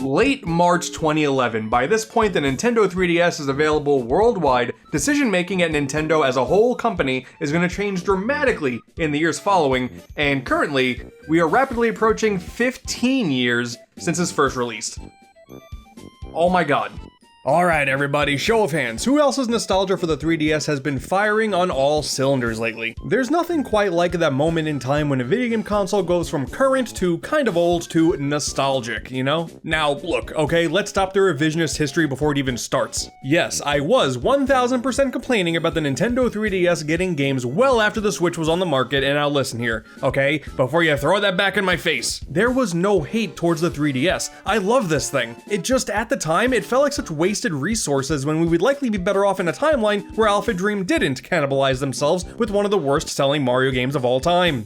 Late March 2011. By this point, the Nintendo 3DS is available worldwide. Decision-making at Nintendo as a whole company is going to change dramatically in the years following, and currently, we are rapidly approaching 15 years since its first release. Oh my god. Alright everybody, show of hands, who else's nostalgia for the 3DS has been firing on all cylinders lately? There's nothing quite like that moment in time when a video game console goes from current to kind of old to nostalgic, you know? Now look, okay, let's stop the revisionist history before it even starts. Yes, I was 1000% complaining about the Nintendo 3DS getting games well after the Switch was on the market, and now listen here, okay? Before you throw that back in my face. There was no hate towards the 3DS. I love this thing. It just, at the time, it felt like such wasted resources when we would likely be better off in a timeline where Alpha Dream didn't cannibalize themselves with one of the worst selling Mario games of all time.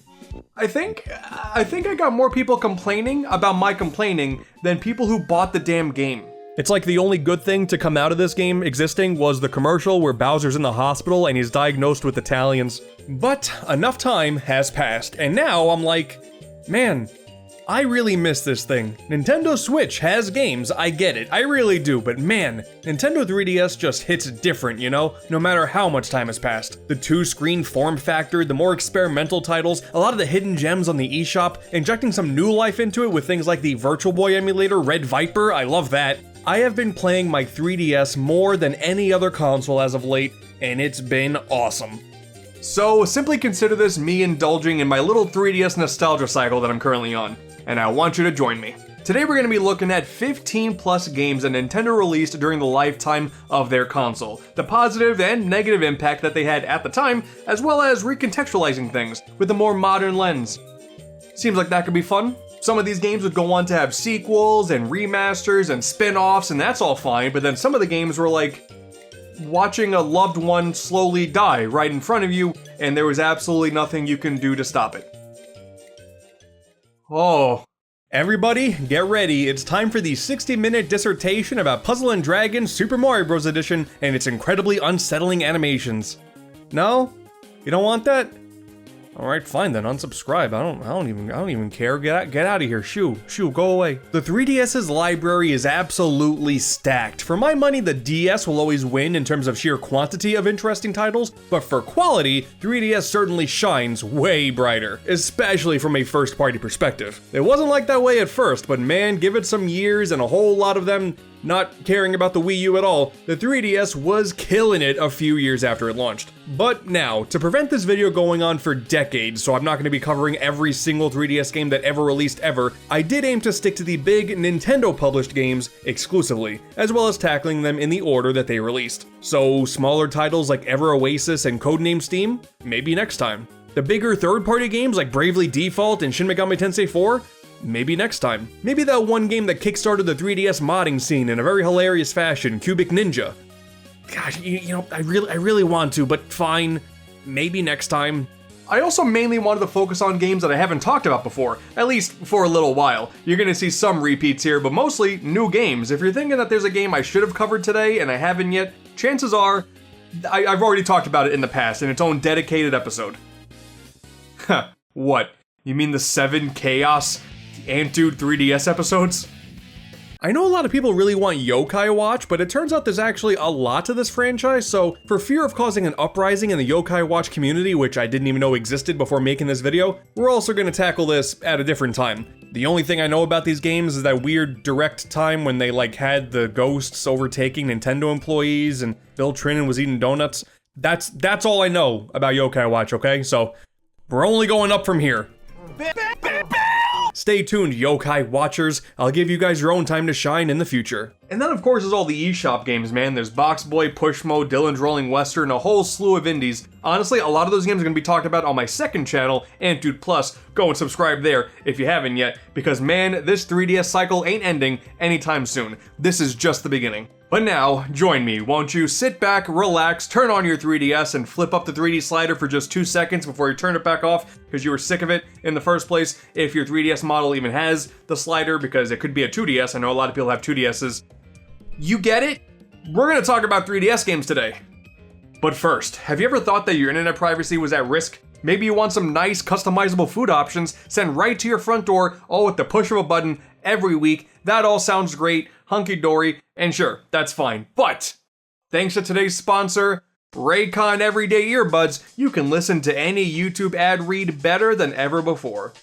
I think I got more people complaining about my complaining than people who bought the damn game. It's like the only good thing to come out of this game existing was the commercial where Bowser's in the hospital and he's diagnosed with Italians. But enough time has passed, and now I'm like, man, I really miss this thing. Nintendo Switch has games, I get it, I really do, but man, Nintendo 3DS just hits different, you know? No matter how much time has passed. The two-screen form factor, the more experimental titles, a lot of the hidden gems on the eShop, injecting some new life into it with things like the Virtual Boy emulator, Red Viper, I love that. I have been playing my 3DS more than any other console as of late, and it's been awesome. So simply consider this me indulging in my little 3DS nostalgia cycle that I'm currently on. And I want you to join me. Today we're going to be looking at 15 plus games that Nintendo released during the lifetime of their console, the positive and negative impact that they had at the time, as well as recontextualizing things with a more modern lens. Seems like that could be fun. Some of these games would go on to have sequels and remasters and spin-offs, and that's all fine, but then some of the games were like watching a loved one slowly die right in front of you, and there was absolutely nothing you can do to stop it. Oh. Everybody, get ready. It's time for the 60-minute dissertation about Puzzle & Dragons Super Mario Bros. Edition and its incredibly unsettling animations. No? You don't want that? Alright, fine then, unsubscribe. I don't even care. Get out of here. Shoo, go away. The 3DS's library is absolutely stacked. For my money, the DS will always win in terms of sheer quantity of interesting titles, but for quality, 3DS certainly shines way brighter, especially from a first-party perspective. It wasn't like that way at first, but man, give it some years and a whole lot of them not caring about the Wii U at all, the 3DS was killing it a few years after it launched. But now, to prevent this video going on for decades, so I'm not going to be covering every single 3DS game that ever released ever, I did aim to stick to the big Nintendo-published games exclusively, as well as tackling them in the order that they released. So, smaller titles like Ever Oasis and Codename Steam? Maybe next time. The bigger third-party games like Bravely Default and Shin Megami Tensei 4? Maybe next time. Maybe that one game that kickstarted the 3DS modding scene in a very hilarious fashion, Cubic Ninja. Gosh, you know, I really want to, but fine. Maybe next time. I also mainly wanted to focus on games that I haven't talked about before, at least for a little while. You're gonna see some repeats here, but mostly new games. If you're thinking that there's a game I should have covered today and I haven't yet, chances are I've already talked about it in the past in its own dedicated episode. Huh, what? You mean the 7 Chaos AntDude 3DS episodes? I know a lot of people really want Yokai Watch, but it turns out there's actually a lot to this franchise, so for fear of causing an uprising in the Yokai Watch community, which I didn't even know existed before making this video, we're also going to tackle this at a different time. The only thing I know about these games is that weird direct time when they had the ghosts overtaking Nintendo employees and Bill Trinan was eating donuts. That's all I know about Yokai Watch, okay? So we're only going up from here. Stay tuned, Yokai Watchers. I'll give you guys your own time to shine in the future. And then of course is all the eShop games, man. There's Box Boy, Push Mode, Dylan's Rolling Western, a whole slew of indies. Honestly, a lot of those games are going to be talked about on my second channel, AntDude Plus. Go and subscribe there if you haven't yet, because man, this 3DS cycle ain't ending anytime soon. This is just the beginning. But now, join me, won't you? Sit back, relax, turn on your 3DS, and flip up the 3D slider for just 2 seconds before you turn it back off, because you were sick of it in the first place, if your 3DS model even has the slider, because it could be a 2DS. I know a lot of people have 2DSs. You get it? We're gonna talk about 3DS games today. But first, have you ever thought that your internet privacy was at risk? Maybe you want some nice, customizable food options sent right to your front door, all with the push of a button every week. That all sounds great, hunky-dory, and sure, that's fine. But thanks to today's sponsor, Raycon Everyday Earbuds, you can listen to any YouTube ad read better than ever before.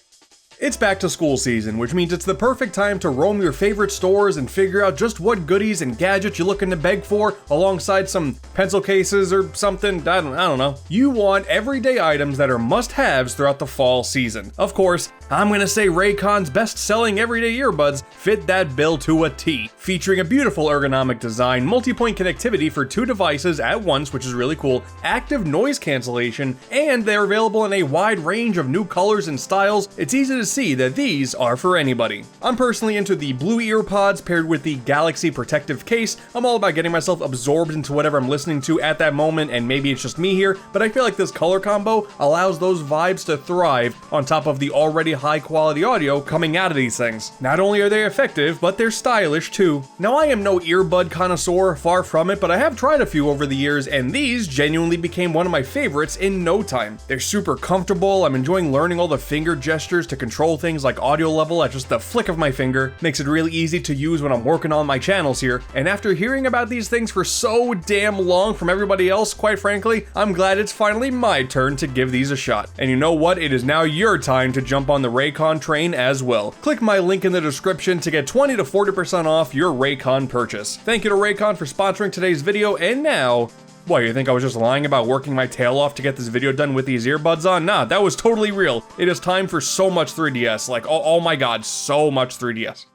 It's back to school season, which means it's the perfect time to roam your favorite stores and figure out just what goodies and gadgets you're looking to beg for, alongside some pencil cases or something. I don't know. You want everyday items that are must-haves throughout the fall season. Of course, I'm gonna say Raycon's best-selling everyday earbuds fit that bill to a T, featuring a beautiful ergonomic design, multi-point connectivity for 2 devices at once, which is really cool, active noise cancellation, and they're available in a wide range of new colors and styles. It's easy to see that these are for anybody. I'm personally into the blue ear pods paired with the Galaxy protective case. I'm all about getting myself absorbed into whatever I'm listening to at that moment, and maybe it's just me here, but I feel like this color combo allows those vibes to thrive on top of the already high quality audio coming out of these things. Not only are they effective, but they're stylish too. Now, I am no earbud connoisseur, far from it, but I have tried a few over the years, and these genuinely became one of my favorites in no time. They're super comfortable. I'm enjoying learning all the finger gestures to control things like audio level at just the flick of my finger. Makes it really easy to use when I'm working on my channels here. And after hearing about these things for so damn long from everybody else, quite frankly, I'm glad it's finally my turn to give these a shot. And you know what? It is now your time to jump on the Raycon train as well. Click my link in the description to get 20 to 40% off your Raycon purchase. Thank you to Raycon for sponsoring today's video, and now, what, you think I was just lying about working my tail off to get this video done with these earbuds on? Nah, that was totally real. It is time for so much 3DS, like, oh my god, so much 3DS.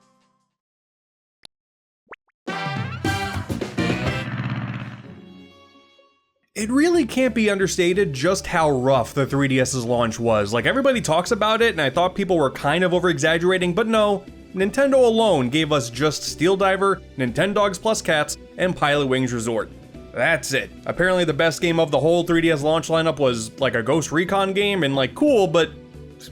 It really can't be understated just how rough the 3DS's launch was. Like, everybody talks about it, and I thought people were kind of over-exaggerating, but no. Nintendo alone gave us just Steel Diver, Nintendogs Plus Cats, and Pilot Wings Resort. That's it. Apparently the best game of the whole 3DS launch lineup was like a Ghost Recon game, and like, cool, but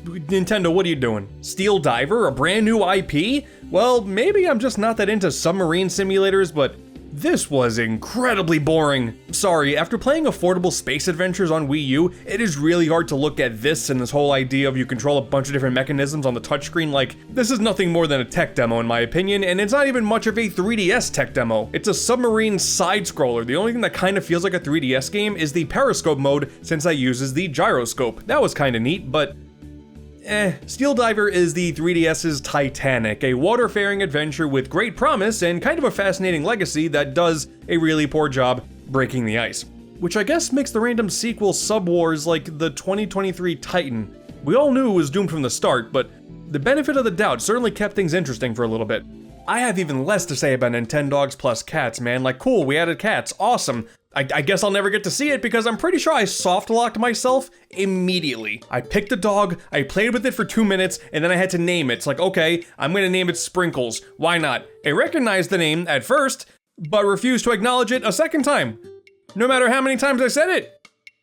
Nintendo, what are you doing? Steel Diver, a brand new IP? Well, maybe I'm just not that into submarine simulators, but this was incredibly boring. Sorry, after playing affordable space adventures on Wii U, it is really hard to look at this and this whole idea of you control a bunch of different mechanisms on the touchscreen like, this is nothing more than a tech demo in my opinion, and it's not even much of a 3DS tech demo. It's a submarine side-scroller. The only thing that kind of feels like a 3DS game is the periscope mode, since that uses the gyroscope. That was kind of neat, but Steel Diver is the 3DS's Titanic, a waterfaring adventure with great promise and kind of a fascinating legacy that does a really poor job breaking the ice. Which I guess makes the random sequel Sub-Wars like the 2023 Titan. We all knew it was doomed from the start, but the benefit of the doubt certainly kept things interesting for a little bit. I have even less to say about Nintendogs Plus Cats, man. Like, cool, we added cats, awesome. I guess I'll never get to see it because I'm pretty sure I soft-locked myself immediately. I picked a dog, I played with it for 2 minutes, and then I had to name it. It's like, okay, I'm gonna name it Sprinkles. Why not? It recognized the name at first, but refused to acknowledge it a second time. No matter how many times I said it.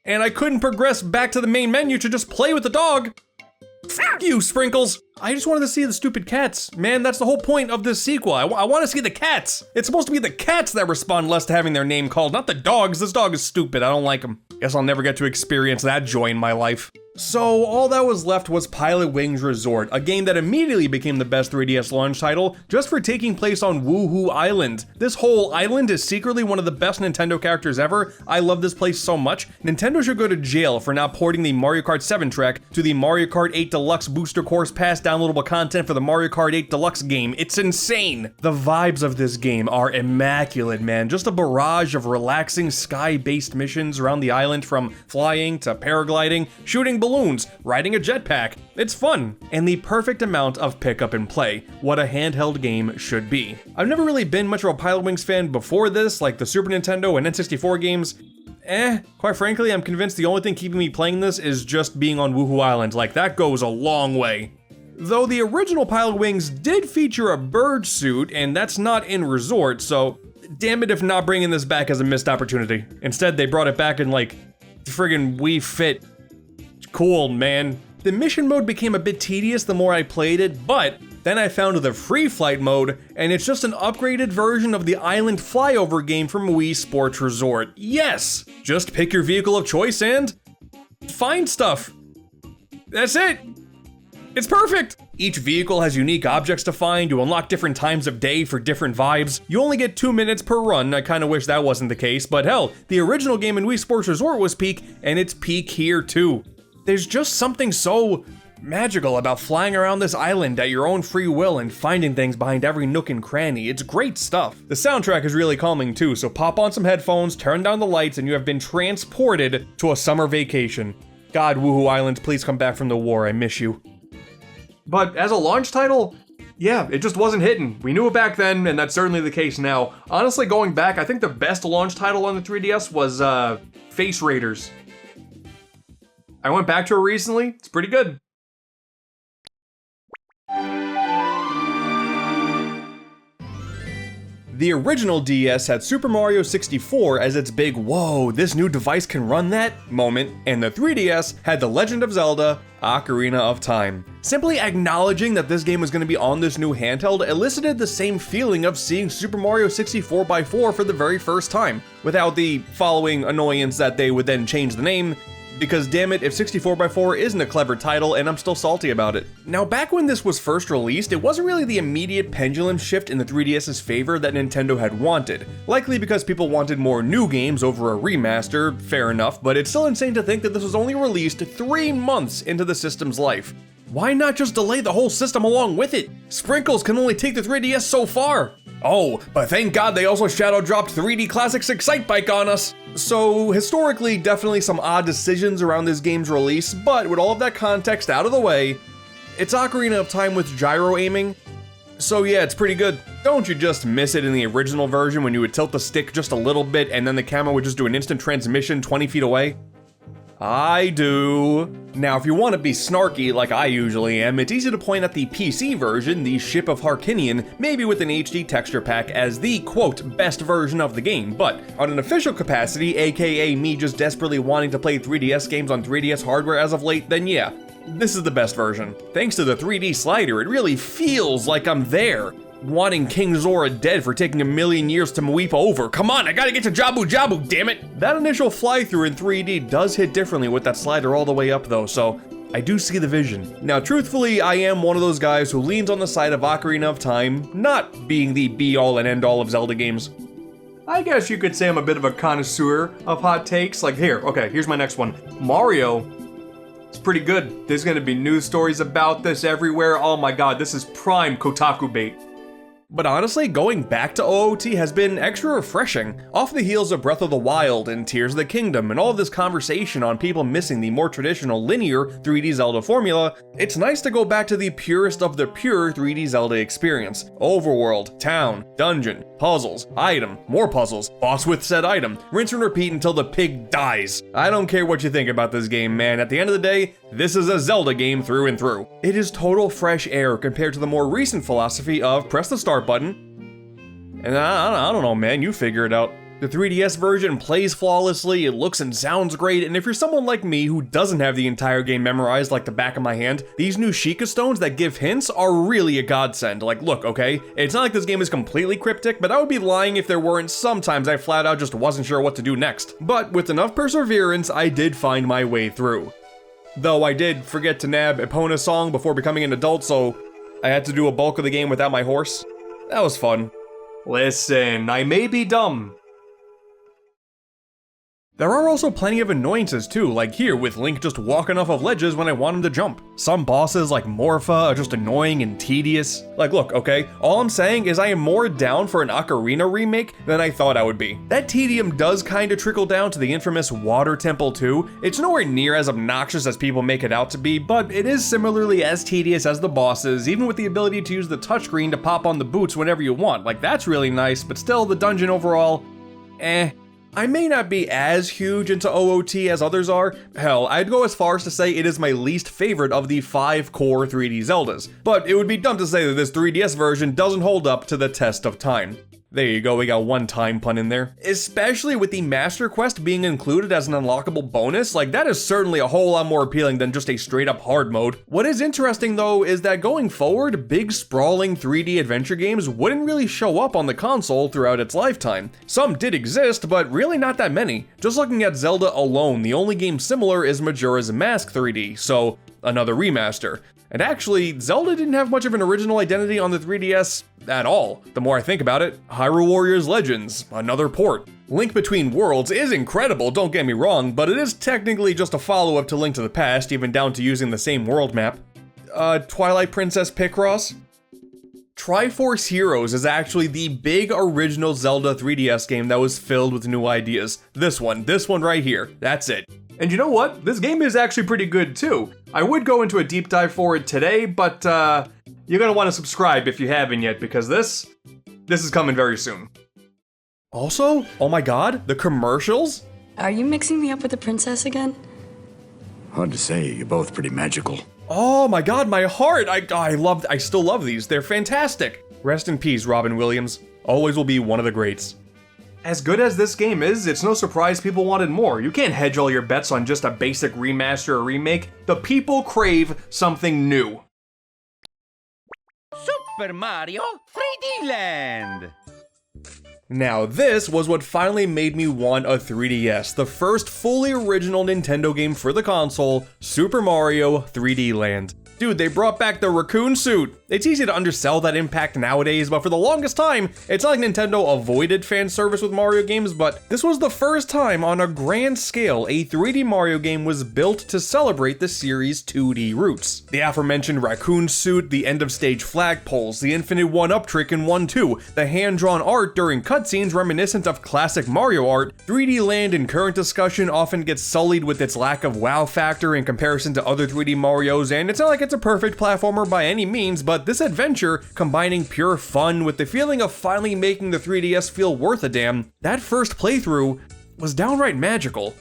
And I couldn't progress back to the main menu to just play with the dog. Fuck you, Sprinkles! I just wanted to see the stupid cats. Man, that's the whole point of this sequel. I want to see the cats. It's supposed to be the cats that respond less to having their name called, not the dogs. This dog is stupid. I don't like him. Guess I'll never get to experience that joy in my life. So all that was left was Pilot Wings Resort, a game that immediately became the best 3DS launch title just for taking place on Woohoo Island. This whole island is secretly one of the best Nintendo characters ever. I love this place so much. Nintendo should go to jail for not porting the Mario Kart 7 track to the Mario Kart 8 Deluxe Booster Course Pass downloadable content for the Mario Kart 8 Deluxe game. It's insane. The vibes of this game are immaculate, man. Just a barrage of relaxing sky-based missions around the island, from flying to paragliding, shooting balloons, riding a jetpack. It's fun, and the perfect amount of pick up and play, what a handheld game should be. I've never really been much of a Pilot Wings fan before this, like the Super Nintendo and N64 games. Quite frankly, I'm convinced the only thing keeping me playing this is just being on Woohoo Island. Like, that goes a long way. Though the original Pilot Wings did feature a bird suit, and that's not in Resort, so damn it if not bringing this back as a missed opportunity. Instead, they brought it back in like friggin' Wii Fit. Cool, man. The mission mode became a bit tedious the more I played it, but then I found the free flight mode, and it's just an upgraded version of the island flyover game from Wii Sports Resort. Yes! Just pick your vehicle of choice and find stuff. That's it! It's perfect! Each vehicle has unique objects to find, you unlock different times of day for different vibes. You only get 2 minutes per run, I kinda wish that wasn't the case, but hell, the original game in Wii Sports Resort was peak, and it's peak here too. There's just something so magical about flying around this island at your own free will and finding things behind every nook and cranny. It's great stuff. The soundtrack is really calming too, so pop on some headphones, turn down the lights, and you have been transported to a summer vacation. God, Woohoo Island, please come back from the war, I miss you. But as a launch title, yeah, it just wasn't hitting. We knew it back then, and that's certainly the case now. Honestly, going back, I think the best launch title on the 3DS was Face Raiders. I went back to it recently, it's pretty good. The original DS had Super Mario 64 as its big "whoa, this new device can run that" moment, and the 3DS had The Legend of Zelda: Ocarina of Time. Simply acknowledging that this game was going to be on this new handheld elicited the same feeling of seeing Super Mario 64x4 for the very first time, without the following annoyance that they would then change the name. Because damn it, if 64x4 isn't a clever title, and I'm still salty about it. Now, back when this was first released, it wasn't really the immediate pendulum shift in the 3DS's favor that Nintendo had wanted. Likely because people wanted more new games over a remaster, fair enough, but it's still insane to think that this was only released 3 months into the system's life. Why not just delay the whole system along with it? Sprinkles can only take the 3DS so far. Oh, but thank God they also shadow dropped 3D Classics Excitebike on us. So historically, definitely some odd decisions around this game's release, but with all of that context out of the way, it's Ocarina of Time with gyro aiming. So yeah, it's pretty good. Don't you just miss it in the original version when you would tilt the stick just a little bit and then the camera would just do an instant transmission 20 feet away? I do. Now, if you want to be snarky like I usually am, it's easy to point at the PC version, the Ship of Harkinian, maybe with an HD texture pack, as the, quote, best version of the game, but on an official capacity, aka me just desperately wanting to play 3DS games on 3DS hardware as of late, then yeah, this is the best version. Thanks to the 3D slider, it really feels like I'm there. Wanting King Zora dead for taking 1,000,000 years to weep over. Come on, I gotta get to Jabu Jabu, damn it! That initial fly-through in 3D does hit differently with that slider all the way up though, so I do see the vision. Now, truthfully, I am one of those guys who leans on the side of Ocarina of Time, not being the be-all and end-all of Zelda games. I guess you could say I'm a bit of a connoisseur of hot takes. Like, here's my next one. Mario, it's pretty good. There's gonna be news stories about this everywhere. Oh my god, this is prime Kotaku bait. But honestly, going back to OOT has been extra refreshing. Off the heels of Breath of the Wild and Tears of the Kingdom and all of this conversation on people missing the more traditional linear 3D Zelda formula, it's nice to go back to the purest of the pure 3D Zelda experience. Overworld, town, dungeon, puzzles, item, more puzzles, boss with said item, rinse and repeat until the pig dies. I don't care what you think about this game, man. At the end of the day, this is a Zelda game through and through. It is total fresh air compared to the more recent philosophy of press the start button. And I don't know, man, you figure it out. The 3DS version plays flawlessly, it looks and sounds great, and if you're someone like me who doesn't have the entire game memorized like the back of my hand, these new Sheikah stones that give hints are really a godsend. Like, look, okay, it's not like this game is completely cryptic, but I would be lying if there weren't sometimes I flat out just wasn't sure what to do next. But with enough perseverance, I did find my way through. Though I did forget to nab Epona's song before becoming an adult, so I had to do a bulk of the game without my horse. That was fun. Listen, I may be dumb. There are also plenty of annoyances too, like here with Link just walking off of ledges when I want him to jump. Some bosses like Morpha are just annoying and tedious. Like look, okay, all I'm saying is I am more down for an Ocarina remake than I thought I would be. That tedium does kinda trickle down to the infamous Water Temple too. It's nowhere near as obnoxious as people make it out to be, but it is similarly as tedious as the bosses, even with the ability to use the touchscreen to pop on the boots whenever you want. Like that's really nice, but still the dungeon overall, eh. I may not be as huge into OOT as others are. Hell, I'd go as far as to say it is my least favorite of the 5 core 3D Zeldas. But it would be dumb to say that this 3DS version doesn't hold up to the test of time. There you go, we got one time pun in there. Especially with the Master Quest being included as an unlockable bonus, like that is certainly a whole lot more appealing than just a straight up hard mode. What is interesting though is that going forward, big sprawling 3D adventure games wouldn't really show up on the console throughout its lifetime. Some did exist, but really not that many. Just looking at Zelda alone, the only game similar is Majora's Mask 3D, so another remaster. And actually, Zelda didn't have much of an original identity on the 3DS at all. The more I think about it, Hyrule Warriors Legends, another port. Link Between Worlds is incredible, don't get me wrong, but it is technically just a follow-up to Link to the Past, even down to using the same world map. Twilight Princess Picross? Triforce Heroes is actually the big original Zelda 3DS game that was filled with new ideas. This one right here, that's it. And you know what? This game is actually pretty good too. I would go into a deep dive for it today, but you're gonna want to subscribe if you haven't yet, because this is coming very soon. Also, oh my god, the commercials? Are you mixing me up with the princess again? Hard to say, you're both pretty magical. Oh my god, my heart! I still love these. They're fantastic. Rest in peace, Robin Williams. Always will be one of the greats. As good as this game is, it's no surprise people wanted more. You can't hedge all your bets on just a basic remaster or remake. The people crave something new. Super Mario 3D Land! Now this was what finally made me want a 3DS, the first fully original Nintendo game for the console, Super Mario 3D Land. Dude, they brought back the raccoon suit. It's easy to undersell that impact nowadays, but for the longest time, it's not like Nintendo avoided fan service with Mario games, but this was the first time on a grand scale a 3D Mario game was built to celebrate the series' 2D roots. The aforementioned raccoon suit, the end-of-stage flagpoles, the infinite one-up trick in 1-2, the hand-drawn art during cutscenes reminiscent of classic Mario art, 3D Land in current discussion often gets sullied with its lack of wow factor in comparison to other 3D Marios, and it's not like it's a perfect platformer by any means, but this adventure, combining pure fun with the feeling of finally making the 3DS feel worth a damn, that first playthrough was downright magical.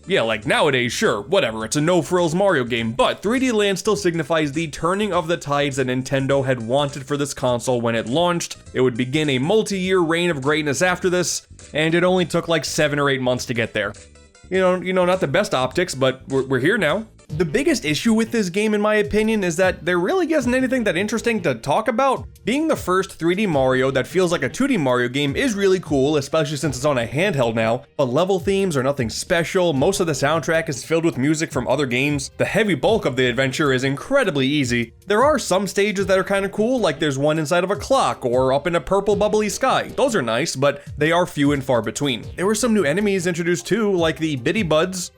Yeah, like nowadays, sure, whatever, it's a no-frills Mario game, but 3D Land still signifies the turning of the tides that Nintendo had wanted for this console when it launched. It would begin a multi-year reign of greatness after this, and it only took like 7 or 8 months to get there. You know, not the best optics, but we're here now. The biggest issue with this game, in my opinion, is that there really isn't anything that interesting to talk about. Being the first 3D Mario that feels like a 2D Mario game is really cool, especially since it's on a handheld now, but level themes are nothing special, most of the soundtrack is filled with music from other games, the heavy bulk of the adventure is incredibly easy. There are some stages that are kinda cool, like there's one inside of a clock, or up in a purple bubbly sky. Those are nice, but they are few and far between. There were some new enemies introduced too, like the Bitty Buds.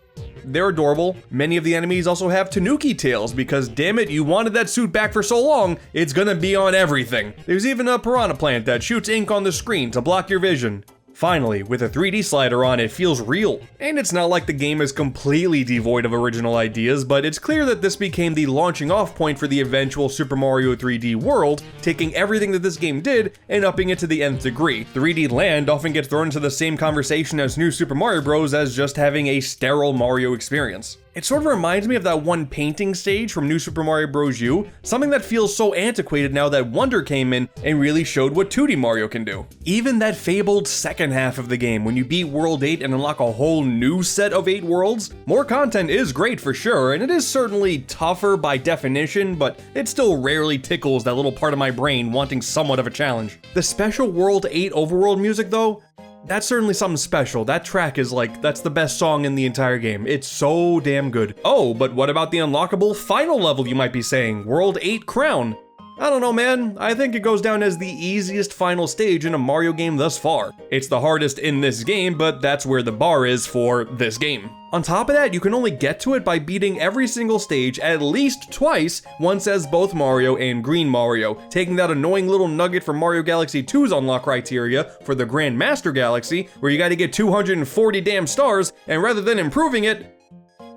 They're adorable. Many of the enemies also have Tanuki tails because damn it, you wanted that suit back for so long, it's gonna be on everything. There's even a piranha plant that shoots ink on the screen to block your vision. Finally, with a 3D slider on, it feels real. And it's not like the game is completely devoid of original ideas, but it's clear that this became the launching off point for the eventual Super Mario 3D World, taking everything that this game did and upping it to the nth degree. 3D Land often gets thrown into the same conversation as New Super Mario Bros. As just having a sterile Mario experience. It sort of reminds me of that one painting stage from New Super Mario Bros. U, something that feels so antiquated now that Wonder came in and really showed what 2D Mario can do. Even that fabled second half of the game, when you beat World 8 and unlock a whole new set of 8 worlds, more content is great for sure, and it is certainly tougher by definition, but it still rarely tickles that little part of my brain wanting somewhat of a challenge. The special World 8 overworld music though, that's certainly something special. That track is like, that's the best song in the entire game. It's so damn good. Oh, but what about the unlockable final level, you might be saying? World 8 Crown. I don't know, man. I think it goes down as the easiest final stage in a Mario game thus far. It's the hardest in this game, but that's where the bar is for this game. On top of that, you can only get to it by beating every single stage at least twice, once as both Mario and Green Mario, taking that annoying little nugget from Mario Galaxy 2's unlock criteria for the Grand Master Galaxy, where you gotta get 240 damn stars, and rather than improving it,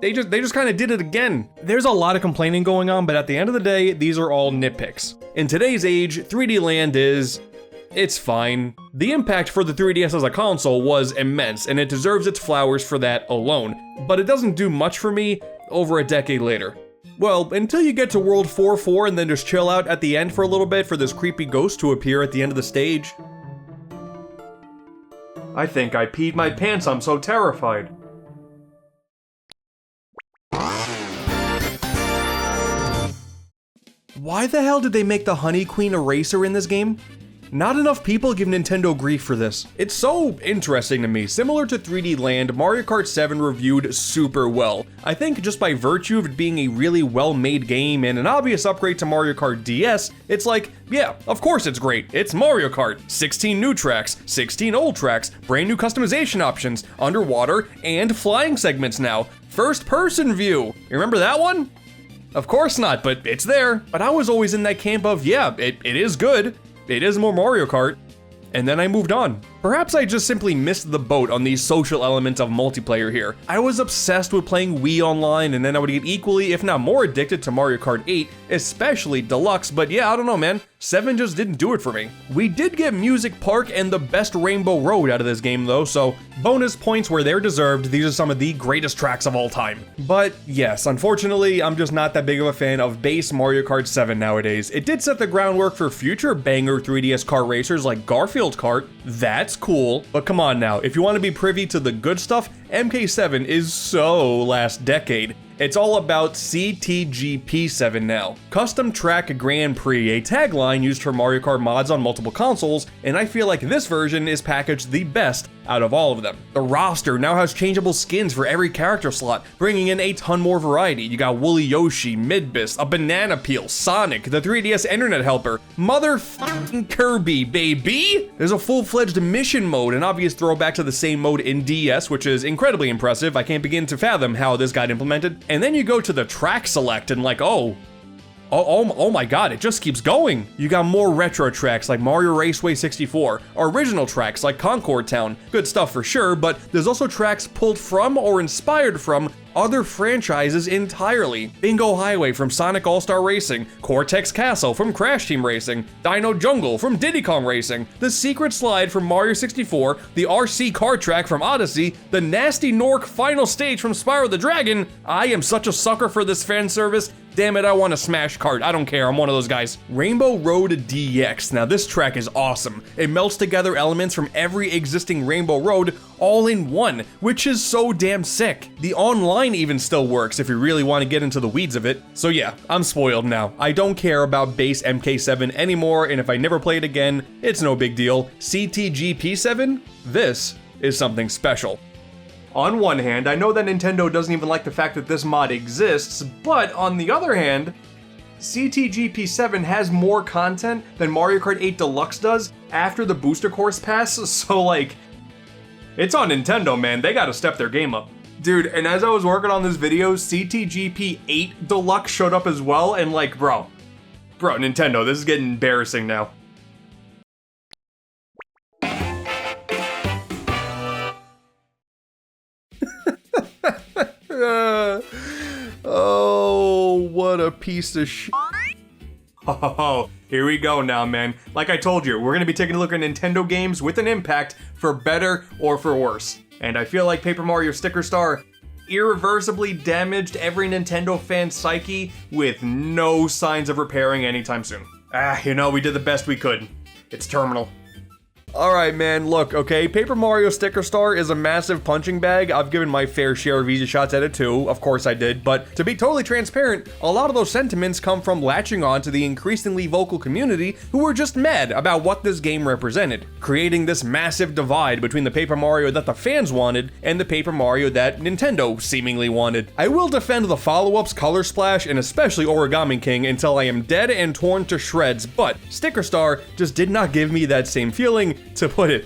they just kind of did it again. There's a lot of complaining going on, but at the end of the day, these are all nitpicks. In today's age, 3D Land it's fine. The impact for the 3DS as a console was immense, and it deserves its flowers for that alone, but it doesn't do much for me over a decade later. Well, until you get to World 4-4 and then just chill out at the end for a little bit for this creepy ghost to appear at the end of the stage. I think I peed my pants, I'm so terrified. Why the hell did they make the Honey Queen a racer in this game? Not enough people give Nintendo grief for this. It's so interesting to me. Similar to 3D Land, Mario Kart 7 reviewed super well. I think just by virtue of it being a really well-made game and an obvious upgrade to Mario Kart DS, it's like, yeah, of course it's great. It's Mario Kart. 16 new tracks, 16 old tracks, brand new customization options, underwater, and flying segments now. First-person view. You remember that one? Of course not, but it's there. But I was always in that camp of, yeah, it is good. It is more Mario Kart. And then I moved on. Perhaps I just simply missed the boat on these social elements of multiplayer here. I was obsessed with playing Wii Online, and then I would get equally, if not more, addicted to Mario Kart 8, especially Deluxe, but yeah, I don't know, man. 7 just didn't do it for me. We did get Music Park and the best Rainbow Road out of this game though, so bonus points where they're deserved. These are some of the greatest tracks of all time. But yes, unfortunately, I'm just not that big of a fan of base Mario Kart 7 nowadays. It did set the groundwork for future banger 3DS kart racers like Garfield Kart. That's cool, but come on now, if you want to be privy to the good stuff, MK7 is so last decade. It's all about CTGP7 now. Custom Track Grand Prix, a tagline used for Mario Kart mods on multiple consoles, and I feel like this version is packaged the best out of all of them. The roster now has changeable skins for every character slot, bringing in a ton more variety. You got Woolly Yoshi, Midbus, a Banana Peel, Sonic, the 3DS Internet Helper, motherfucking Kirby, baby! There's a full-fledged mission mode, an obvious throwback to the same mode in DS, which is incredibly impressive. I can't begin to fathom how this got implemented. And then you go to the track select and like, oh my god, it just keeps going. You got more retro tracks like Mario Raceway 64, original tracks like Concord Town, good stuff for sure, but there's also tracks pulled from or inspired from other franchises entirely. Bingo Highway from Sonic All-Star Racing, Cortex Castle from Crash Team Racing, Dino Jungle from Diddy Kong Racing, the Secret Slide from Mario 64, the RC car track from Odyssey, the Nasty Nork final stage from Spyro the Dragon. I am such a sucker for this fan service. Damn it, I want to smash Kart. I don't care, I'm one of those guys. Rainbow Road DX. Now this track is awesome. It melts together elements from every existing Rainbow Road all in one, which is so damn sick. The online even still works if you really want to get into the weeds of it. So yeah, I'm spoiled now. I don't care about base MK7 anymore, and if I never play it again, it's no big deal. CTGP7? This is something special. On one hand, I know that Nintendo doesn't even like the fact that this mod exists, but on the other hand, CTGP7 has more content than Mario Kart 8 Deluxe does after the booster course pass, so like, it's on Nintendo, man. They gotta step their game up. Dude, and as I was working on this video, CTGP 8 Deluxe showed up as well, and like, bro, Nintendo, this is getting embarrassing now. Oh, what a piece of shit. Oh, here we go now, man. Like I told you, we're gonna be taking a look at Nintendo games with an impact, for better or for worse. And I feel like Paper Mario Sticker Star irreversibly damaged every Nintendo fan's psyche with no signs of repairing anytime soon. You know, we did the best we could. It's terminal. Alright man, look, okay, Paper Mario Sticker Star is a massive punching bag. I've given my fair share of easy shots at it too, of course I did, but to be totally transparent, a lot of those sentiments come from latching on to the increasingly vocal community who were just mad about what this game represented, creating this massive divide between the Paper Mario that the fans wanted and the Paper Mario that Nintendo seemingly wanted. I will defend the follow-ups Color Splash and especially Origami King until I am dead and torn to shreds, but Sticker Star just did not give me that same feeling, to put it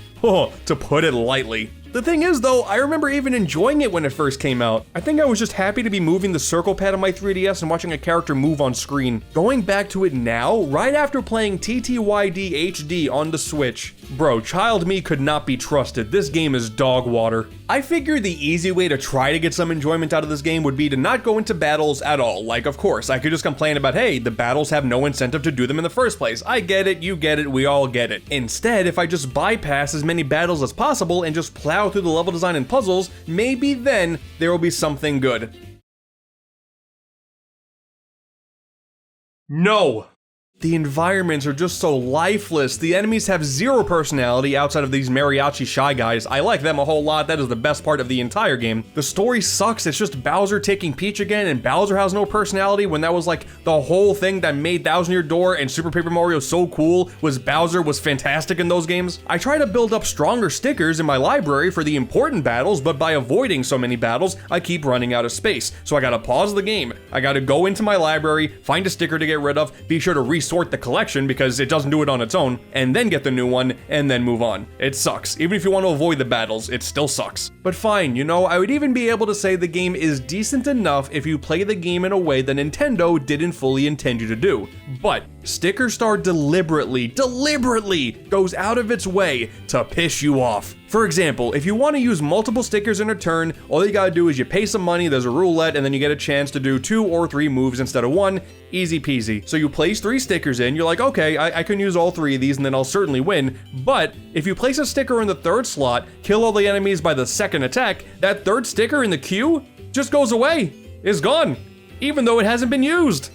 lightly. The thing is though, I remember even enjoying it when it first came out. I think I was just happy to be moving the circle pad on my 3DS and watching a character move on screen. Going back to it now, right after playing TTYD HD on the Switch, bro, child me could not be trusted. This game is dog water. I figured the easy way to try to get some enjoyment out of this game would be to not go into battles at all. Like, of course, I could just complain about, hey, the battles have no incentive to do them in the first place. I get it, you get it, we all get it. Instead, if I just bypass as many battles as possible and just plow through the level design and puzzles, maybe then there will be something good. No! The environments are just so lifeless. The enemies have zero personality outside of these mariachi shy guys. I like them a whole lot. That is the best part of the entire game. The story sucks. It's just Bowser taking Peach again, and Bowser has no personality when that was like the whole thing that made Thousand Year Door and Super Paper Mario so cool was Bowser was fantastic in those games. I try to build up stronger stickers in my library for the important battles, but by avoiding so many battles, I keep running out of space. So I gotta pause the game. I gotta go into my library, find a sticker to get rid of, be sure to resort the collection because it doesn't do it on its own, and then get the new one, and then move on. It sucks. Even if you want to avoid the battles, it still sucks. But fine, you know, I would even be able to say the game is decent enough if you play the game in a way that Nintendo didn't fully intend you to do. But Sticker Star deliberately goes out of its way to piss you off. For example, if you want to use multiple stickers in a turn, all you gotta do is you pay some money, there's a roulette, and then you get a chance to do 2 or 3 moves instead of 1. Easy peasy. So you place 3 stickers in, you're like, okay, I can use all 3 of these and then I'll certainly win. But if you place a sticker in the 3rd slot, kill all the enemies by the 2nd attack, that 3rd sticker in the queue just goes away. It's gone. Even though it hasn't been used.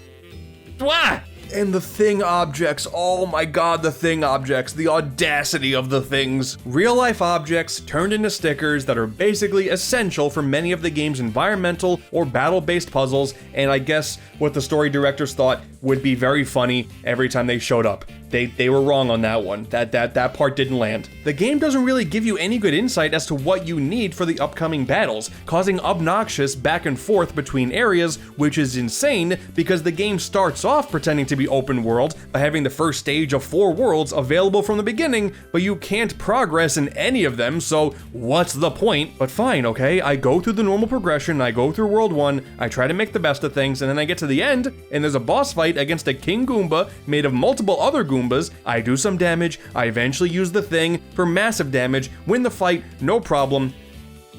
Wah! And the thing objects, oh my god, the thing objects, the audacity of the things. Real life objects turned into stickers that are basically essential for many of the game's environmental or battle-based puzzles, and I guess what the story directors thought would be very funny every time they showed up. They were wrong on that one. That part didn't land. The game doesn't really give you any good insight as to what you need for the upcoming battles, causing obnoxious back and forth between areas, which is insane because the game starts off pretending to be open world by having the first stage of 4 worlds available from the beginning, but you can't progress in any of them, so what's the point? But fine, okay, I go through the normal progression, I go through World 1, I try to make the best of things, and then I get to the end, and there's a boss fight against a King Goomba made of multiple other Goombas. I do some damage, I eventually use the thing for massive damage, win the fight, no problem.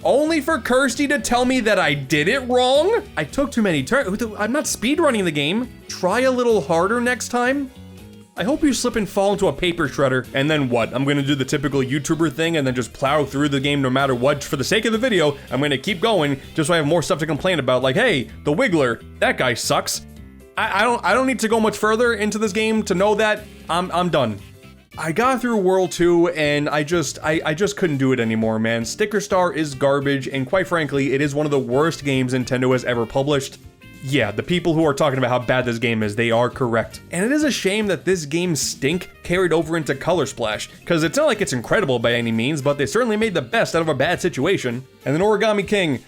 Only for Kirsty to tell me that I did it wrong? I took too many turns. I'm not speedrunning the game. Try a little harder next time. I hope you slip and fall into a paper shredder. And then what? I'm gonna do the typical YouTuber thing and then just plow through the game no matter what. For the sake of the video, I'm gonna keep going just so I have more stuff to complain about. Like, hey, the Wiggler, that guy sucks. I don't need to go much further into this game to know that. I'm done. I got through World 2 and I just couldn't do it anymore, man. Sticker Star is garbage, and quite frankly, it is one of the worst games Nintendo has ever published. Yeah, the people who are talking about how bad this game is, they are correct. And it is a shame that this game's stink carried over into Color Splash, because it's not like it's incredible by any means, but they certainly made the best out of a bad situation. And then Origami King,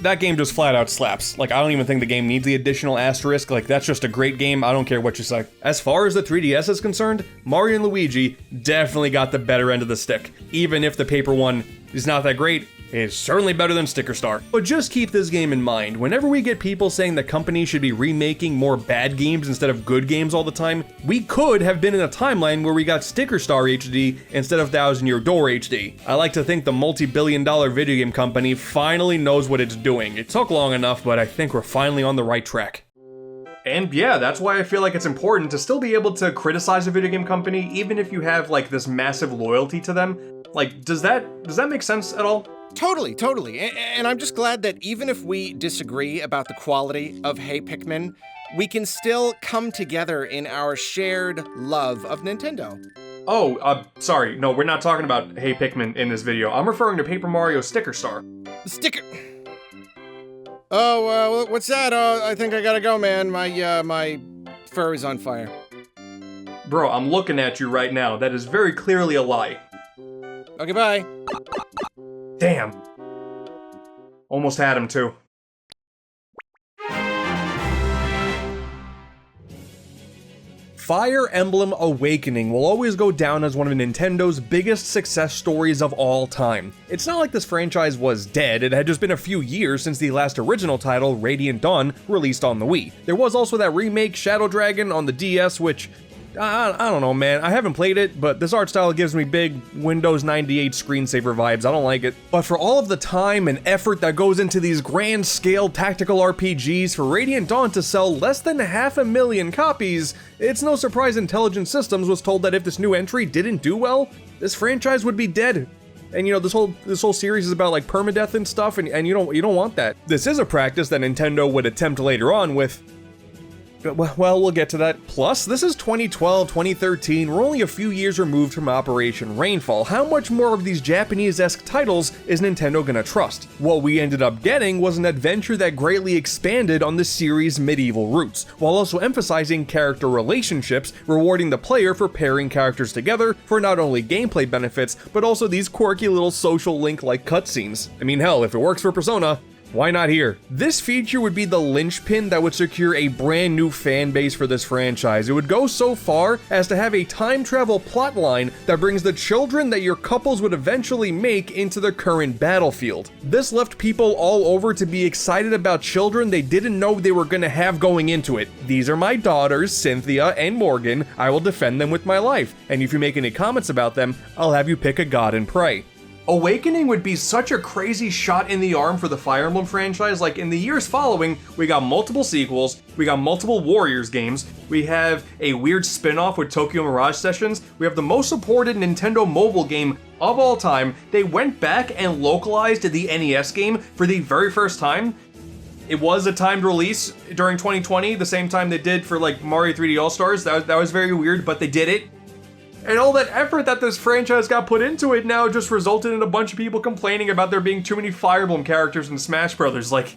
that game just flat out slaps. Like, I don't even think the game needs the additional asterisk. Like, that's just a great game. I don't care what you say. As far as the 3DS is concerned, Mario and Luigi definitely got the better end of the stick. Even if the paper one is not that great, it's certainly better than Sticker Star. But just keep this game in mind. Whenever we get people saying that companies should be remaking more bad games instead of good games all the time, we could have been in a timeline where we got Sticker Star HD instead of Thousand Year Door HD. I like to think the multi-billion-dollar video game company finally knows what it's doing. It took long enough, but I think we're finally on the right track. And yeah, that's why I feel like it's important to still be able to criticize a video game company, even if you have like this massive loyalty to them. Like, does that make sense at all? Totally. And I'm just glad that even if we disagree about the quality of Hey Pikmin, we can still come together in our shared love of Nintendo. Oh, sorry. No, we're not talking about Hey Pikmin in this video. I'm referring to Paper Mario Sticker Star. Sticker... Oh, what's that? I think I gotta go, man. My fur is on fire. Bro, I'm looking at you right now. That is very clearly a lie. Okay, bye. Damn. Almost had him, too. Fire Emblem Awakening will always go down as one of Nintendo's biggest success stories of all time. It's not like this franchise was dead, it had just been a few years since the last original title, Radiant Dawn, released on the Wii. There was also that remake, Shadow Dragon, on the DS, which... I don't know, man. I haven't played it, but this art style gives me big Windows 98 screensaver vibes. I don't like it. But for all of the time and effort that goes into these grand-scale tactical RPGs, for Radiant Dawn to sell less than 500,000 copies, it's no surprise Intelligent Systems was told that if this new entry didn't do well, this franchise would be dead. And you know, this whole series is about like permadeath and stuff, and you don't want that. This is a practice that Nintendo would attempt later on with Well, we'll get to that. Plus, this is 2012, 2013, we're only a few years removed from Operation Rainfall. How much more of these Japanese-esque titles is Nintendo gonna trust? What we ended up getting was an adventure that greatly expanded on the series' medieval roots, while also emphasizing character relationships, rewarding the player for pairing characters together for not only gameplay benefits, but also these quirky little social link-like cutscenes. I mean, hell, if it works for Persona, why not here? This feature would be the linchpin that would secure a brand new fan base for this franchise. It would go so far as to have a time travel plotline that brings the children that your couples would eventually make into the current battlefield. This left people all over to be excited about children they didn't know they were gonna have going into it. These are my daughters, Cynthia and Morgan. I will defend them with my life, and if you make any comments about them, I'll have you pick a god and pray. Awakening would be such a crazy shot in the arm for the Fire Emblem franchise. Like, in the years following, we got multiple sequels, we got multiple Warriors games, we have a weird spin-off with Tokyo Mirage Sessions, we have the most supported Nintendo mobile game of all time. They went back and localized the NES game for the very first time. It was a timed release during 2020, the same time they did for like Mario 3D All-Stars. That was very weird, but they did it. And all that effort that this franchise got put into it now just resulted in a bunch of people complaining about there being too many Fire Emblem characters in Smash Brothers. Like,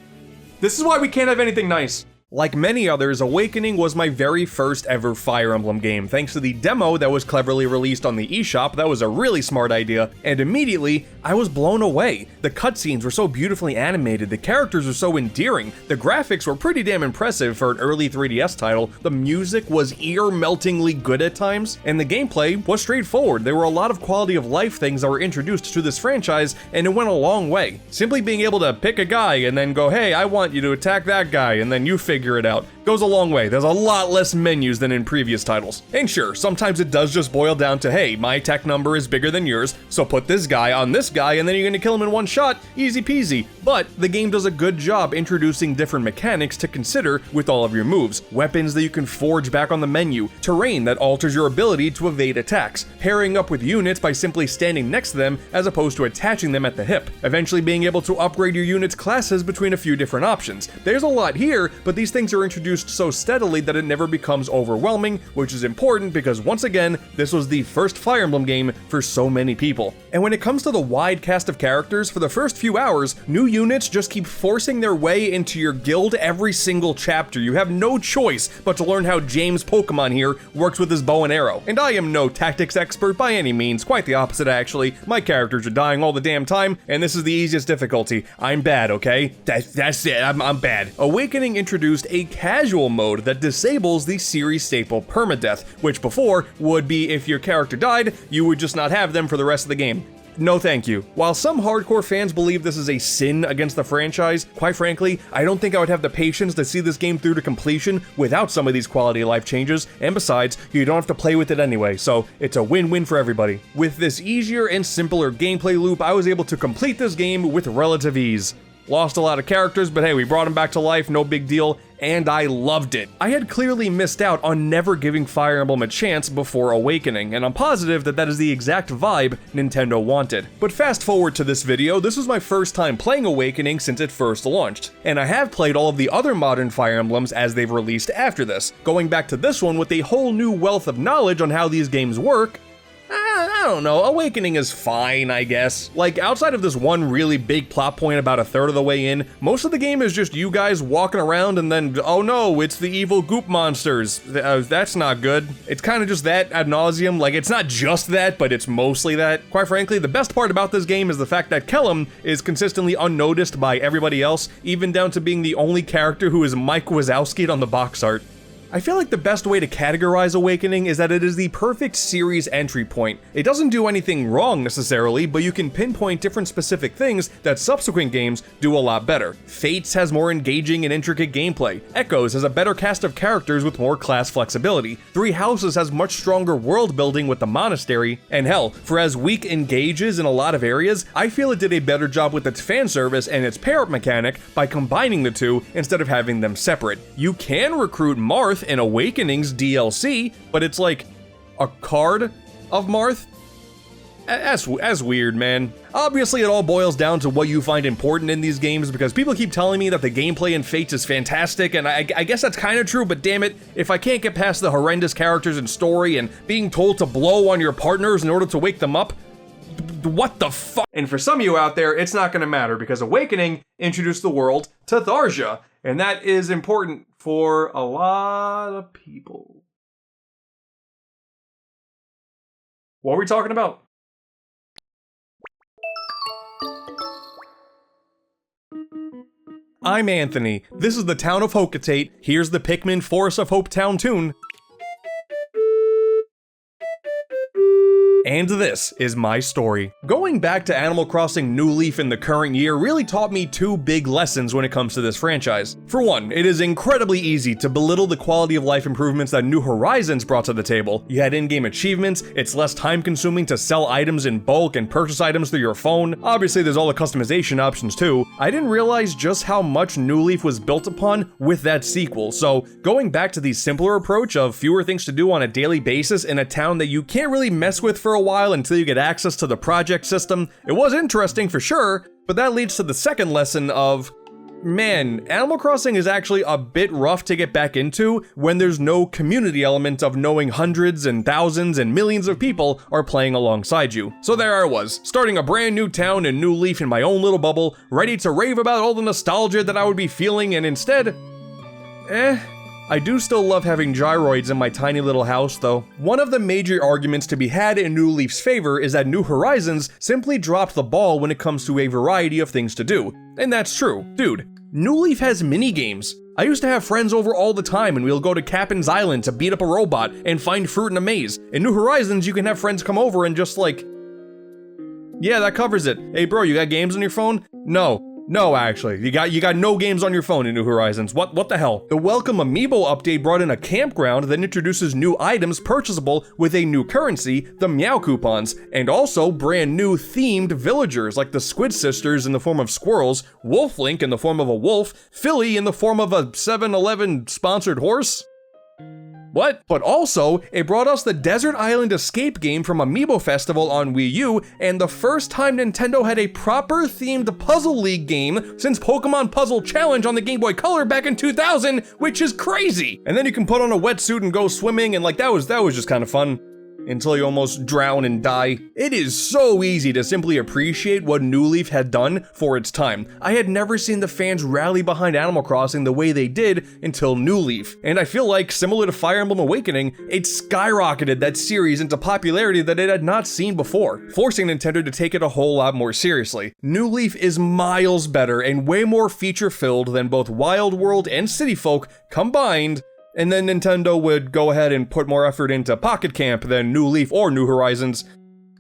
this is why we can't have anything nice. Like many others, Awakening was my very first ever Fire Emblem game, thanks to the demo that was cleverly released on the eShop. That was a really smart idea, and immediately, I was blown away. The cutscenes were so beautifully animated, the characters were so endearing, the graphics were pretty damn impressive for an early 3DS title, the music was ear-meltingly good at times, and the gameplay was straightforward. There were a lot of quality of life things that were introduced to this franchise, and it went a long way. Simply being able to pick a guy and then go, hey, I want you to attack that guy, and then you figure it out, goes a long way. There's a lot less menus than in previous titles. And sure, sometimes it does just boil down to, hey, my tech number is bigger than yours, so put this guy on this guy and then you're gonna kill him in one shot, easy peasy. But the game does a good job introducing different mechanics to consider with all of your moves, weapons that you can forge back on the menu, terrain that alters your ability to evade attacks, pairing up with units by simply standing next to them as opposed to attaching them at the hip, eventually being able to upgrade your unit's classes between a few different options. There's a lot here, but these things are introduced so steadily that it never becomes overwhelming, which is important because once again, this was the first Fire Emblem game for so many people. And when it comes to the wide cast of characters, for the first few hours, new units just keep forcing their way into your guild every single chapter. You have no choice but to learn how James Pokemon here works with his bow and arrow. And I am no tactics expert by any means, quite the opposite actually. My characters are dying all the damn time, and this is the easiest difficulty. I'm bad, okay? That's it, I'm bad. Awakening introduced a casual mode that disables the series staple permadeath, which before would be if your character died, you would just not have them for the rest of the game. No thank you. While some hardcore fans believe this is a sin against the franchise, quite frankly, I don't think I would have the patience to see this game through to completion without some of these quality of life changes, and besides, you don't have to play with it anyway, so it's a win-win for everybody. With this easier and simpler gameplay loop, I was able to complete this game with relative ease. Lost a lot of characters, but hey, we brought them back to life, no big deal, and I loved it. I had clearly missed out on never giving Fire Emblem a chance before Awakening, and I'm positive that that is the exact vibe Nintendo wanted. But fast forward to this video, this was my first time playing Awakening since it first launched, and I have played all of the other modern Fire Emblems as they've released after this, going back to this one with a whole new wealth of knowledge on how these games work. I don't know, Awakening is fine, I guess. Like, outside of this one really big plot point about a third of the way in, most of the game is just you guys walking around and then, oh no, it's the evil goop monsters. That's not good. It's kind of just that ad nauseum. Like, it's not just that, but it's mostly that. Quite frankly, the best part about this game is the fact that Kellum is consistently unnoticed by everybody else, even down to being the only character who is Mike Wazowski'd on the box art. I feel like the best way to categorize Awakening is that it is the perfect series entry point. It doesn't do anything wrong necessarily, but you can pinpoint different specific things that subsequent games do a lot better. Fates has more engaging and intricate gameplay. Echoes has a better cast of characters with more class flexibility. Three Houses has much stronger world building with the monastery. And hell, for as weak engages in a lot of areas, I feel it did a better job with its fan service and its pair-up mechanic by combining the two instead of having them separate. You can recruit Marth in Awakening's DLC, but it's like a card of Marth. That's weird, man. Obviously, it all boils down to what you find important in these games, because people keep telling me that the gameplay in Fates is fantastic, and I guess that's kind of true, but damn it, if I can't get past the horrendous characters and story and being told to blow on your partners in order to wake them up, what the fuck? And for some of you out there, it's not going to matter, because Awakening introduced the world to Tharja, and that is important for a lot of people. What are we talking about? I'm Anthony. This is the town of Hocotate. Here's the Pikmin Forest of Hope Town tune. And this is my story. Going back to Animal Crossing New Leaf in the current year really taught me two big lessons when it comes to this franchise. For one, it is incredibly easy to belittle the quality of life improvements that New Horizons brought to the table. You had in-game achievements, it's less time consuming to sell items in bulk and purchase items through your phone. Obviously there's all the customization options too. I didn't realize just how much New Leaf was built upon with that sequel, so going back to the simpler approach of fewer things to do on a daily basis in a town that you can't really mess with for a while until you get access to the project system, it was interesting for sure, but that leads to the second lesson of, man, Animal Crossing is actually a bit rough to get back into when there's no community element of knowing hundreds and thousands and millions of people are playing alongside you. So there I was, starting a brand new town in New Leaf in my own little bubble, ready to rave about all the nostalgia that I would be feeling, and instead, I do still love having gyroids in my tiny little house though. One of the major arguments to be had in New Leaf's favor is that New Horizons simply dropped the ball when it comes to a variety of things to do. And that's true. Dude, New Leaf has mini-games. I used to have friends over all the time and we'll go to Captain's Island to beat up a robot and find fruit in a maze. In New Horizons, you can have friends come over and just like, yeah, that covers it. Hey bro, you got games on your phone? No, actually, you got no games on your phone in New Horizons. What the hell? The Welcome Amiibo update brought in a campground that introduces new items purchasable with a new currency, the Meow coupons, and also brand new themed villagers like the Squid Sisters in the form of squirrels, Wolf Link in the form of a wolf, Philly in the form of a 7-Eleven sponsored horse. What? But also, it brought us the Desert Island Escape game from Amiibo Festival on Wii U, and the first time Nintendo had a proper themed Puzzle League game since Pokemon Puzzle Challenge on the Game Boy Color back in 2000, which is crazy! And then you can put on a wetsuit and go swimming, and like that was just kind of fun. Until you almost drown and die. It is so easy to simply appreciate what New Leaf had done for its time. I had never seen the fans rally behind Animal Crossing the way they did until New Leaf. And I feel like, similar to Fire Emblem Awakening, it skyrocketed that series into popularity that it had not seen before, forcing Nintendo to take it a whole lot more seriously. New Leaf is miles better and way more feature-filled than both Wild World and City Folk combined. And then Nintendo would go ahead and put more effort into Pocket Camp than New Leaf or New Horizons.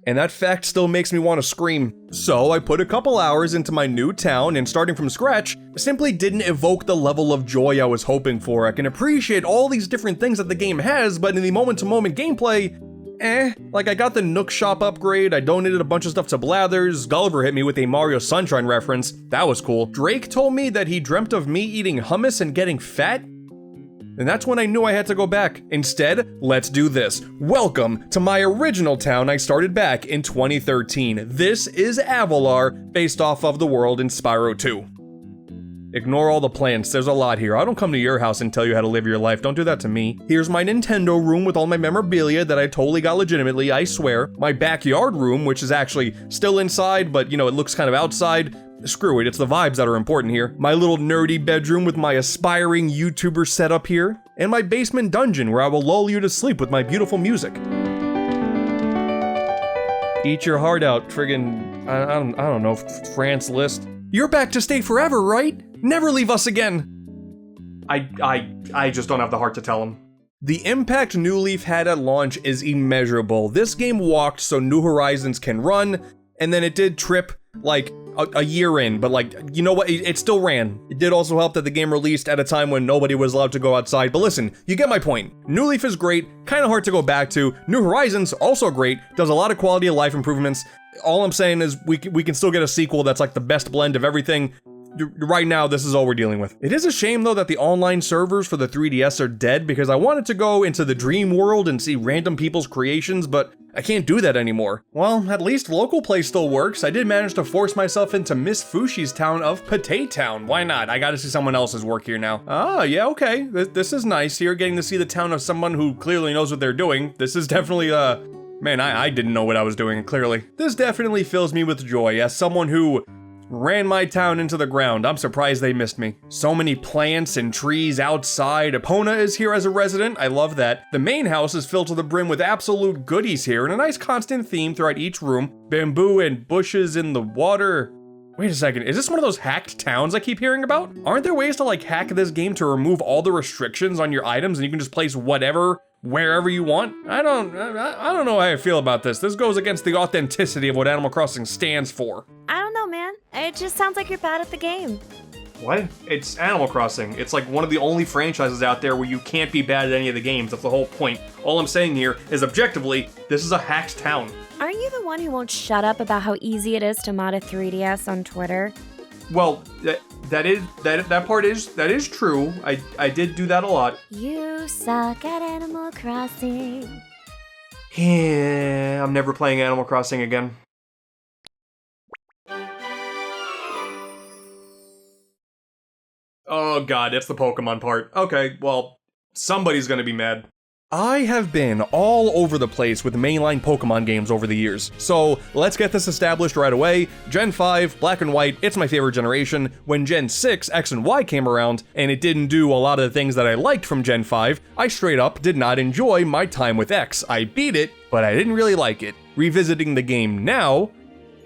And that fact still makes me want to scream. So I put a couple hours into my new town and starting from scratch simply didn't evoke the level of joy I was hoping for. I can appreciate all these different things that the game has, but in the moment-to-moment gameplay, like I got the Nook Shop upgrade, I donated a bunch of stuff to Blathers, Gulliver hit me with a Mario Sunshine reference, that was cool. Drake told me that he dreamt of me eating hummus and getting fat. And that's when I knew I had to go back. Instead, let's do this. Welcome to my original town I started back in 2013. This is Avalar, based off of the world in Spyro 2. Ignore all the plants, there's a lot here. I don't come to your house and tell you how to live your life, don't do that to me. Here's my Nintendo room with all my memorabilia that I totally got legitimately, I swear. My backyard room, which is actually still inside, but you know, it looks kind of outside. Screw it, it's the vibes that are important here. My little nerdy bedroom with my aspiring YouTuber setup here. And my basement dungeon where I will lull you to sleep with my beautiful music. Eat your heart out, friggin', I don't know, France list. You're back to stay forever, right? Never leave us again. I just don't have the heart to tell him. The impact New Leaf had at launch is immeasurable. This game walked so New Horizons can run, and then it did trip like a year in, but like, you know what, it still ran. It did also help that the game released at a time when nobody was allowed to go outside, but listen, you get my point. New Leaf is great, kind of hard to go back to. New Horizons, also great, does a lot of quality of life improvements. All I'm saying is we can still get a sequel that's like the best blend of everything. Right now, this is all we're dealing with. It is a shame though that the online servers for the 3DS are dead because I wanted to go into the dream world and see random people's creations, but I can't do that anymore. Well, at least local play still works. I did manage to force myself into Miss Fushi's town of Potato Town. Why not? I gotta see someone else's work here now. Ah, yeah, okay. This is nice here, getting to see the town of someone who clearly knows what they're doing. This is definitely, man, I didn't know what I was doing, clearly. This definitely fills me with joy as someone who ran my town into the ground. I'm surprised they missed me. So many plants and trees outside. Epona is here as a resident. I love that. The main house is filled to the brim with absolute goodies here, and a nice constant theme throughout each room. Bamboo and bushes in the water. Wait a second, is this one of those hacked towns I keep hearing about? Aren't there ways to like hack this game to remove all the restrictions on your items and you can just place whatever wherever you want? I don't know how I feel about this. This goes against the authenticity of what Animal Crossing stands for. I don't know, man. It just sounds like you're bad at the game. What? It's Animal Crossing. It's like one of the only franchises out there where you can't be bad at any of the games. That's the whole point. All I'm saying here is objectively, this is a hacked town. Aren't you the one who won't shut up about how easy it is to mod a 3DS on Twitter? Well, that part is true. I did do that a lot. You suck at Animal Crossing. Yeah, I'm never playing Animal Crossing again. Oh god, it's the Pokemon part. Okay, well, somebody's gonna be mad. I have been all over the place with mainline Pokemon games over the years, so let's get this established right away. Gen 5, Black and White, it's my favorite generation. When Gen 6, X and Y came around, and it didn't do a lot of the things that I liked from Gen 5, I straight up did not enjoy my time with X. I beat it, but I didn't really like it. Revisiting the game now,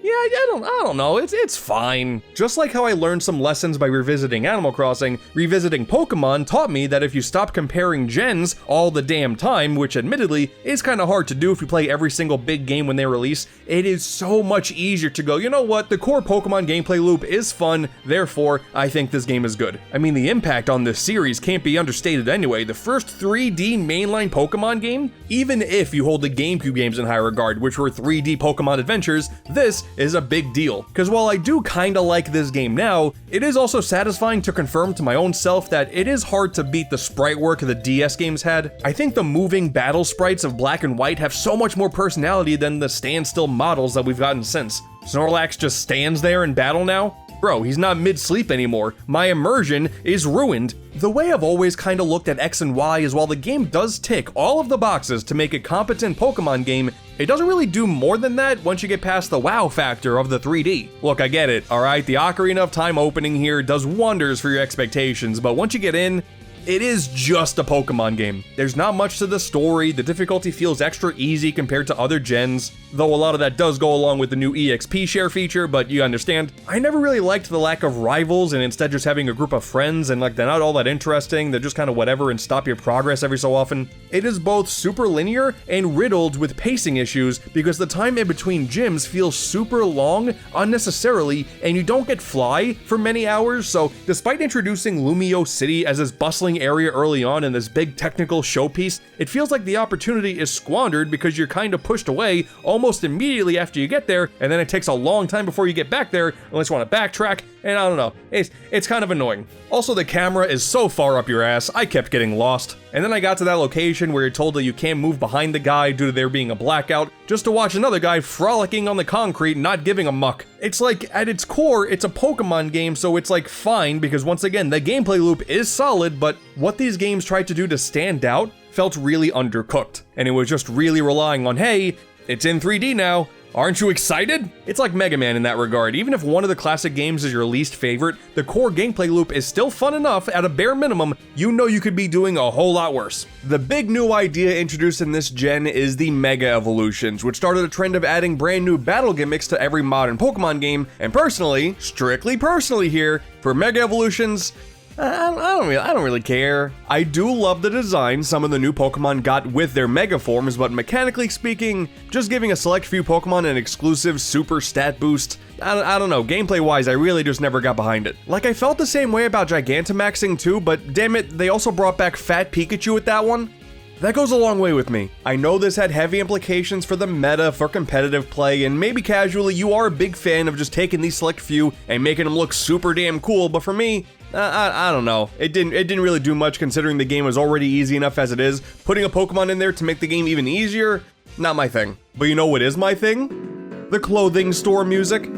yeah, I don't know, it's fine. Just like how I learned some lessons by revisiting Animal Crossing, revisiting Pokemon taught me that if you stop comparing gens all the damn time, which admittedly is kind of hard to do if you play every single big game when they release, it is so much easier to go, you know what, the core Pokemon gameplay loop is fun, therefore I think this game is good. I mean, the impact on this series can't be understated anyway. The first 3D mainline Pokemon game, even if you hold the GameCube games in high regard, which were 3D Pokemon adventures, this is a big deal. Because while I do kinda like this game now, it is also satisfying to confirm to my own self that it is hard to beat the sprite work the DS games had. I think the moving battle sprites of Black and White have so much more personality than the standstill models that we've gotten since. Snorlax just stands there in battle now? Bro, he's not mid-sleep anymore. My immersion is ruined. The way I've always kinda looked at X and Y is while the game does tick all of the boxes to make a competent Pokemon game, it doesn't really do more than that once you get past the wow factor of the 3D. Look, I get it, alright? The Ocarina of Time opening here does wonders for your expectations, but once you get in, it is just a Pokemon game. There's not much to the story, the difficulty feels extra easy compared to other gens, though a lot of that does go along with the new EXP share feature, but you understand. I never really liked the lack of rivals and instead just having a group of friends and like they're not all that interesting, they're just kind of whatever and stop your progress every so often. It is both super linear and riddled with pacing issues because the time in between gyms feels super long unnecessarily and you don't get fly for many hours, so despite introducing Lumio City as this bustling area early on in this big technical showpiece, it feels like the opportunity is squandered because you're kind of pushed away almost immediately after you get there, and then it takes a long time before you get back there unless you want to backtrack, and I don't know, it's kind of annoying. Also, the camera is so far up your ass, I kept getting lost. And then I got to that location where you're told that you can't move behind the guy due to there being a blackout, just to watch another guy frolicking on the concrete, not giving a muck. It's like, at its core, it's a Pokemon game, so it's like fine, because once again, the gameplay loop is solid, but what these games tried to do to stand out felt really undercooked. And it was just really relying on, hey, it's in 3D now, aren't you excited? It's like Mega Man in that regard. Even if one of the classic games is your least favorite, the core gameplay loop is still fun enough. At a bare minimum, you know you could be doing a whole lot worse. The big new idea introduced in this gen is the Mega Evolutions, which started a trend of adding brand new battle gimmicks to every modern Pokemon game, and personally, strictly personally here, for Mega Evolutions, I don't really care. I do love the design some of the new Pokemon got with their Mega Forms, but mechanically speaking, just giving a select few Pokemon an exclusive super stat boost, I don't know, gameplay wise I really just never got behind it. Like I felt the same way about Gigantamaxing too, but damn it, they also brought back Fat Pikachu with that one. That goes a long way with me. I know this had heavy implications for the meta, for competitive play, and maybe casually you are a big fan of just taking these select few and making them look super damn cool, but for me, I don't know. It didn't really do much considering the game was already easy enough as it is. Putting a Pokemon in there to make the game even easier, not my thing. But you know what is my thing? The clothing store music.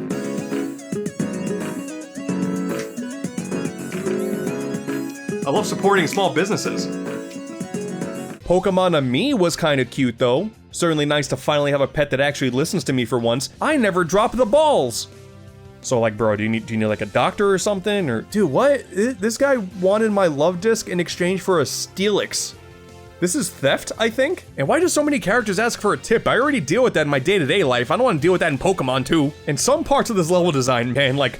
I love supporting small businesses. Pokemon Me was kind of cute though. Certainly nice to finally have a pet that actually listens to me for once. I never drop the balls. So like, bro, do you need like a doctor or something? Or dude, what? This guy wanted my love disc in exchange for a Steelix. This is theft, I think? And why do so many characters ask for a tip? I already deal with that in my day-to-day life. I don't want to deal with that in Pokemon too. And some parts of this level design, man, like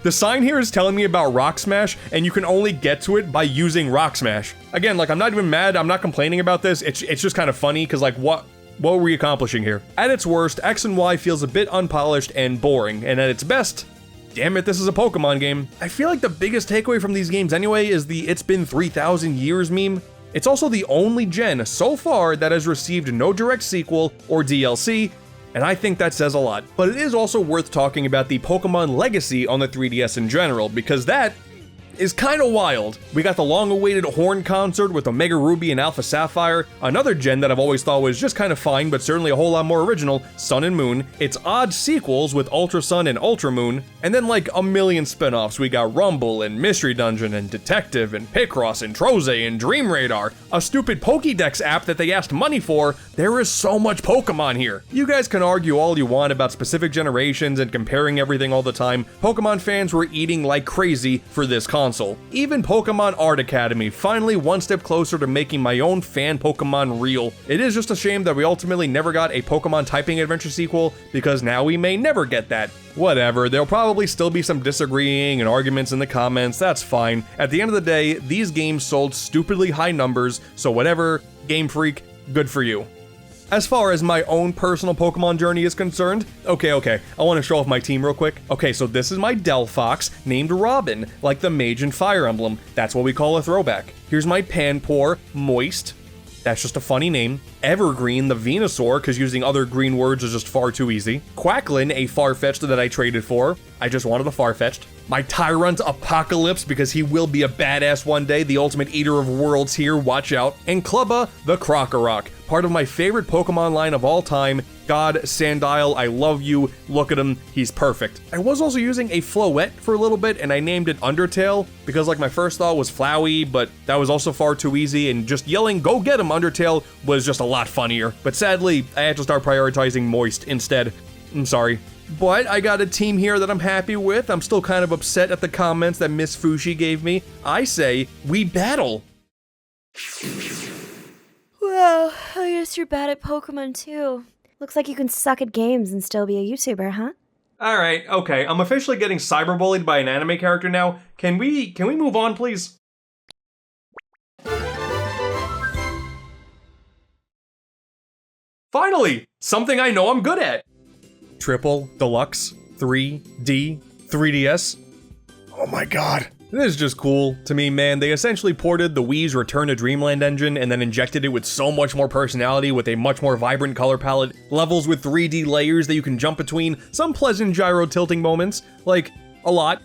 the sign here is telling me about Rock Smash, and you can only get to it by using Rock Smash. Again, like, I'm not even mad. I'm not complaining about this. It's just kind of funny because like, what were we accomplishing here? At its worst, X and Y feels a bit unpolished and boring. And at its best, damn it, this is a Pokemon game. I feel like the biggest takeaway from these games anyway is the "it's been 3,000 years" meme. It's also the only gen so far that has received no direct sequel or DLC, and I think that says a lot. But it is also worth talking about the Pokemon legacy on the 3DS in general, because that is kind of wild. We got the long-awaited Horn concert with Omega Ruby and Alpha Sapphire, another gen that I've always thought was just kind of fine, but certainly a whole lot more original, Sun and Moon, its odd sequels with Ultra Sun and Ultra Moon, and then like a million spin-offs. We got Rumble and Mystery Dungeon and Detective and Picross and Troze and Dream Radar, a stupid Pokédex app that they asked money for. There is so much Pokemon here. You guys can argue all you want about specific generations and comparing everything all the time. Pokemon fans were eating like crazy for this console. Even Pokemon Art Academy, finally one step closer to making my own fan Pokemon real. It is just a shame that we ultimately never got a Pokemon Typing Adventure sequel, because now we may never get that. Whatever, there'll probably still be some disagreeing and arguments in the comments, that's fine. At the end of the day, these games sold stupidly high numbers, so whatever, Game Freak, good for you. As far as my own personal Pokemon journey is concerned, okay, I want to show off my team real quick. Okay, so this is my Delphox, named Robin, like the mage in Fire Emblem. That's what we call a throwback. Here's my Panpour, Moist. That's just a funny name. Evergreen, the Venusaur, because using other green words is just far too easy. Quacklin, a Farfetch'd that I traded for. I just wanted the Farfetch'd. My Tyrant, Apocalypse, because he will be a badass one day. The ultimate eater of worlds here, watch out. And Clubba, the Krokorok, part of my favorite Pokemon line of all time. God, Sandile, I love you. Look at him, he's perfect. I was also using a Floette for a little bit, and I named it Undertale, because like my first thought was Flowey, but that was also far too easy, and just yelling, "Go get him, Undertale," was just a lot funnier. But sadly, I had to start prioritizing Moist instead. I'm sorry. But I got a team here that I'm happy with. I'm still kind of upset at the comments that Miss Fushi gave me. I say, we battle. Well, I guess you're bad at Pokemon too. Looks like you can suck at games and still be a YouTuber, huh? Alright, okay, I'm officially getting cyberbullied by an anime character now. Can we move on, please? Finally! Something I know I'm good at! Triple, Deluxe, 3D, 3DS. Oh my god. This is just cool to me, man. They essentially ported the Wii's Return to Dreamland engine and then injected it with so much more personality with a much more vibrant color palette, levels with 3D layers that you can jump between, some pleasant gyro tilting moments, like, a lot.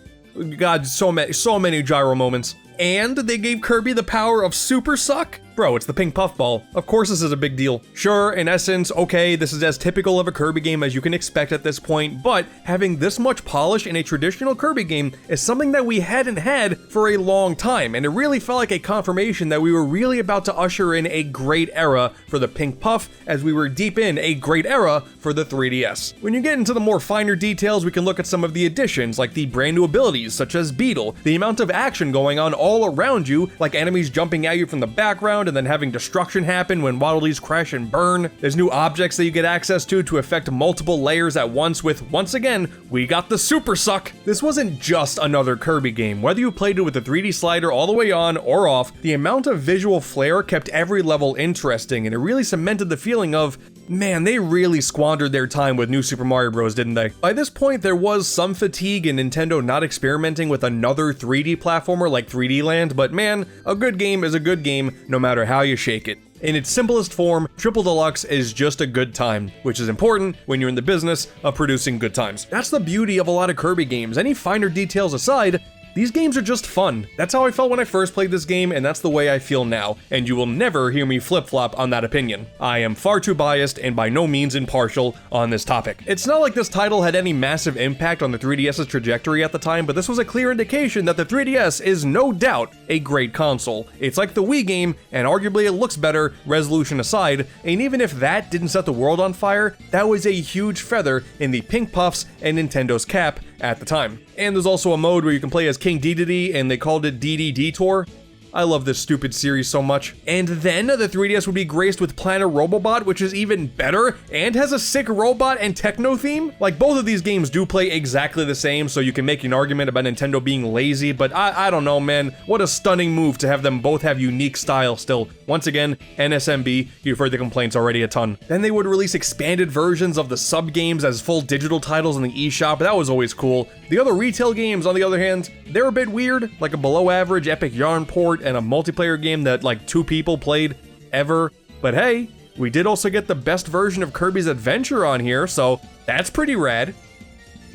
God, so many gyro moments. And they gave Kirby the power of Super Suck? Bro, it's the pink puffball. Of course this is a big deal. Sure, in essence, okay, this is as typical of a Kirby game as you can expect at this point, but having this much polish in a traditional Kirby game is something that we hadn't had for a long time, and it really felt like a confirmation that we were really about to usher in a great era for the pink puff, as we were deep in a great era for the 3DS. When you get into the more finer details, we can look at some of the additions, like the brand new abilities, such as Beetle, the amount of action going on all around you, like enemies jumping at you from the background, and then having destruction happen when Waddle Dees crash and burn. There's new objects that you get access to affect multiple layers at once with, once again, we got the Super Suck. This wasn't just another Kirby game. Whether you played it with the 3D slider all the way on or off, the amount of visual flair kept every level interesting, and it really cemented the feeling of, man, they really squandered their time with New Super Mario Bros., didn't they? By this point, there was some fatigue in Nintendo not experimenting with another 3D platformer like 3D Land, but man, a good game is a good game no matter how you shake it. In its simplest form, Triple Deluxe is just a good time, which is important when you're in the business of producing good times. That's the beauty of a lot of Kirby games. Any finer details aside, These games are just fun. That's how I felt when I first played this game, and that's the way I feel now, and you will never hear me flip-flop on that opinion. I am far too biased and by no means impartial on this topic. It's not like this title had any massive impact on the 3DS's trajectory at the time, but this was a clear indication that the 3DS is no doubt a great console. It's like the Wii game, and arguably it looks better, resolution aside, and even if that didn't set the world on fire, that was a huge feather in the Pink Puffs and Nintendo's cap at the time. And there's also a mode where you can play as King Dedede, and they called it DD Detour. I love this stupid series so much. And then the 3DS would be graced with Planet Robobot, which is even better, and has a sick robot and techno theme. Like, both of these games do play exactly the same, so you can make an argument about Nintendo being lazy, but I don't know, man. What a stunning move to have them both have unique style still. Once again, NSMB, you've heard the complaints already a ton. Then they would release expanded versions of the sub-games as full digital titles in the eShop. That was always cool. The other retail games, on the other hand, they're a bit weird, like a below-average Epic Yarn port and a multiplayer game that like 2 people played ever. But hey, we did also get the best version of Kirby's Adventure on here, so that's pretty rad.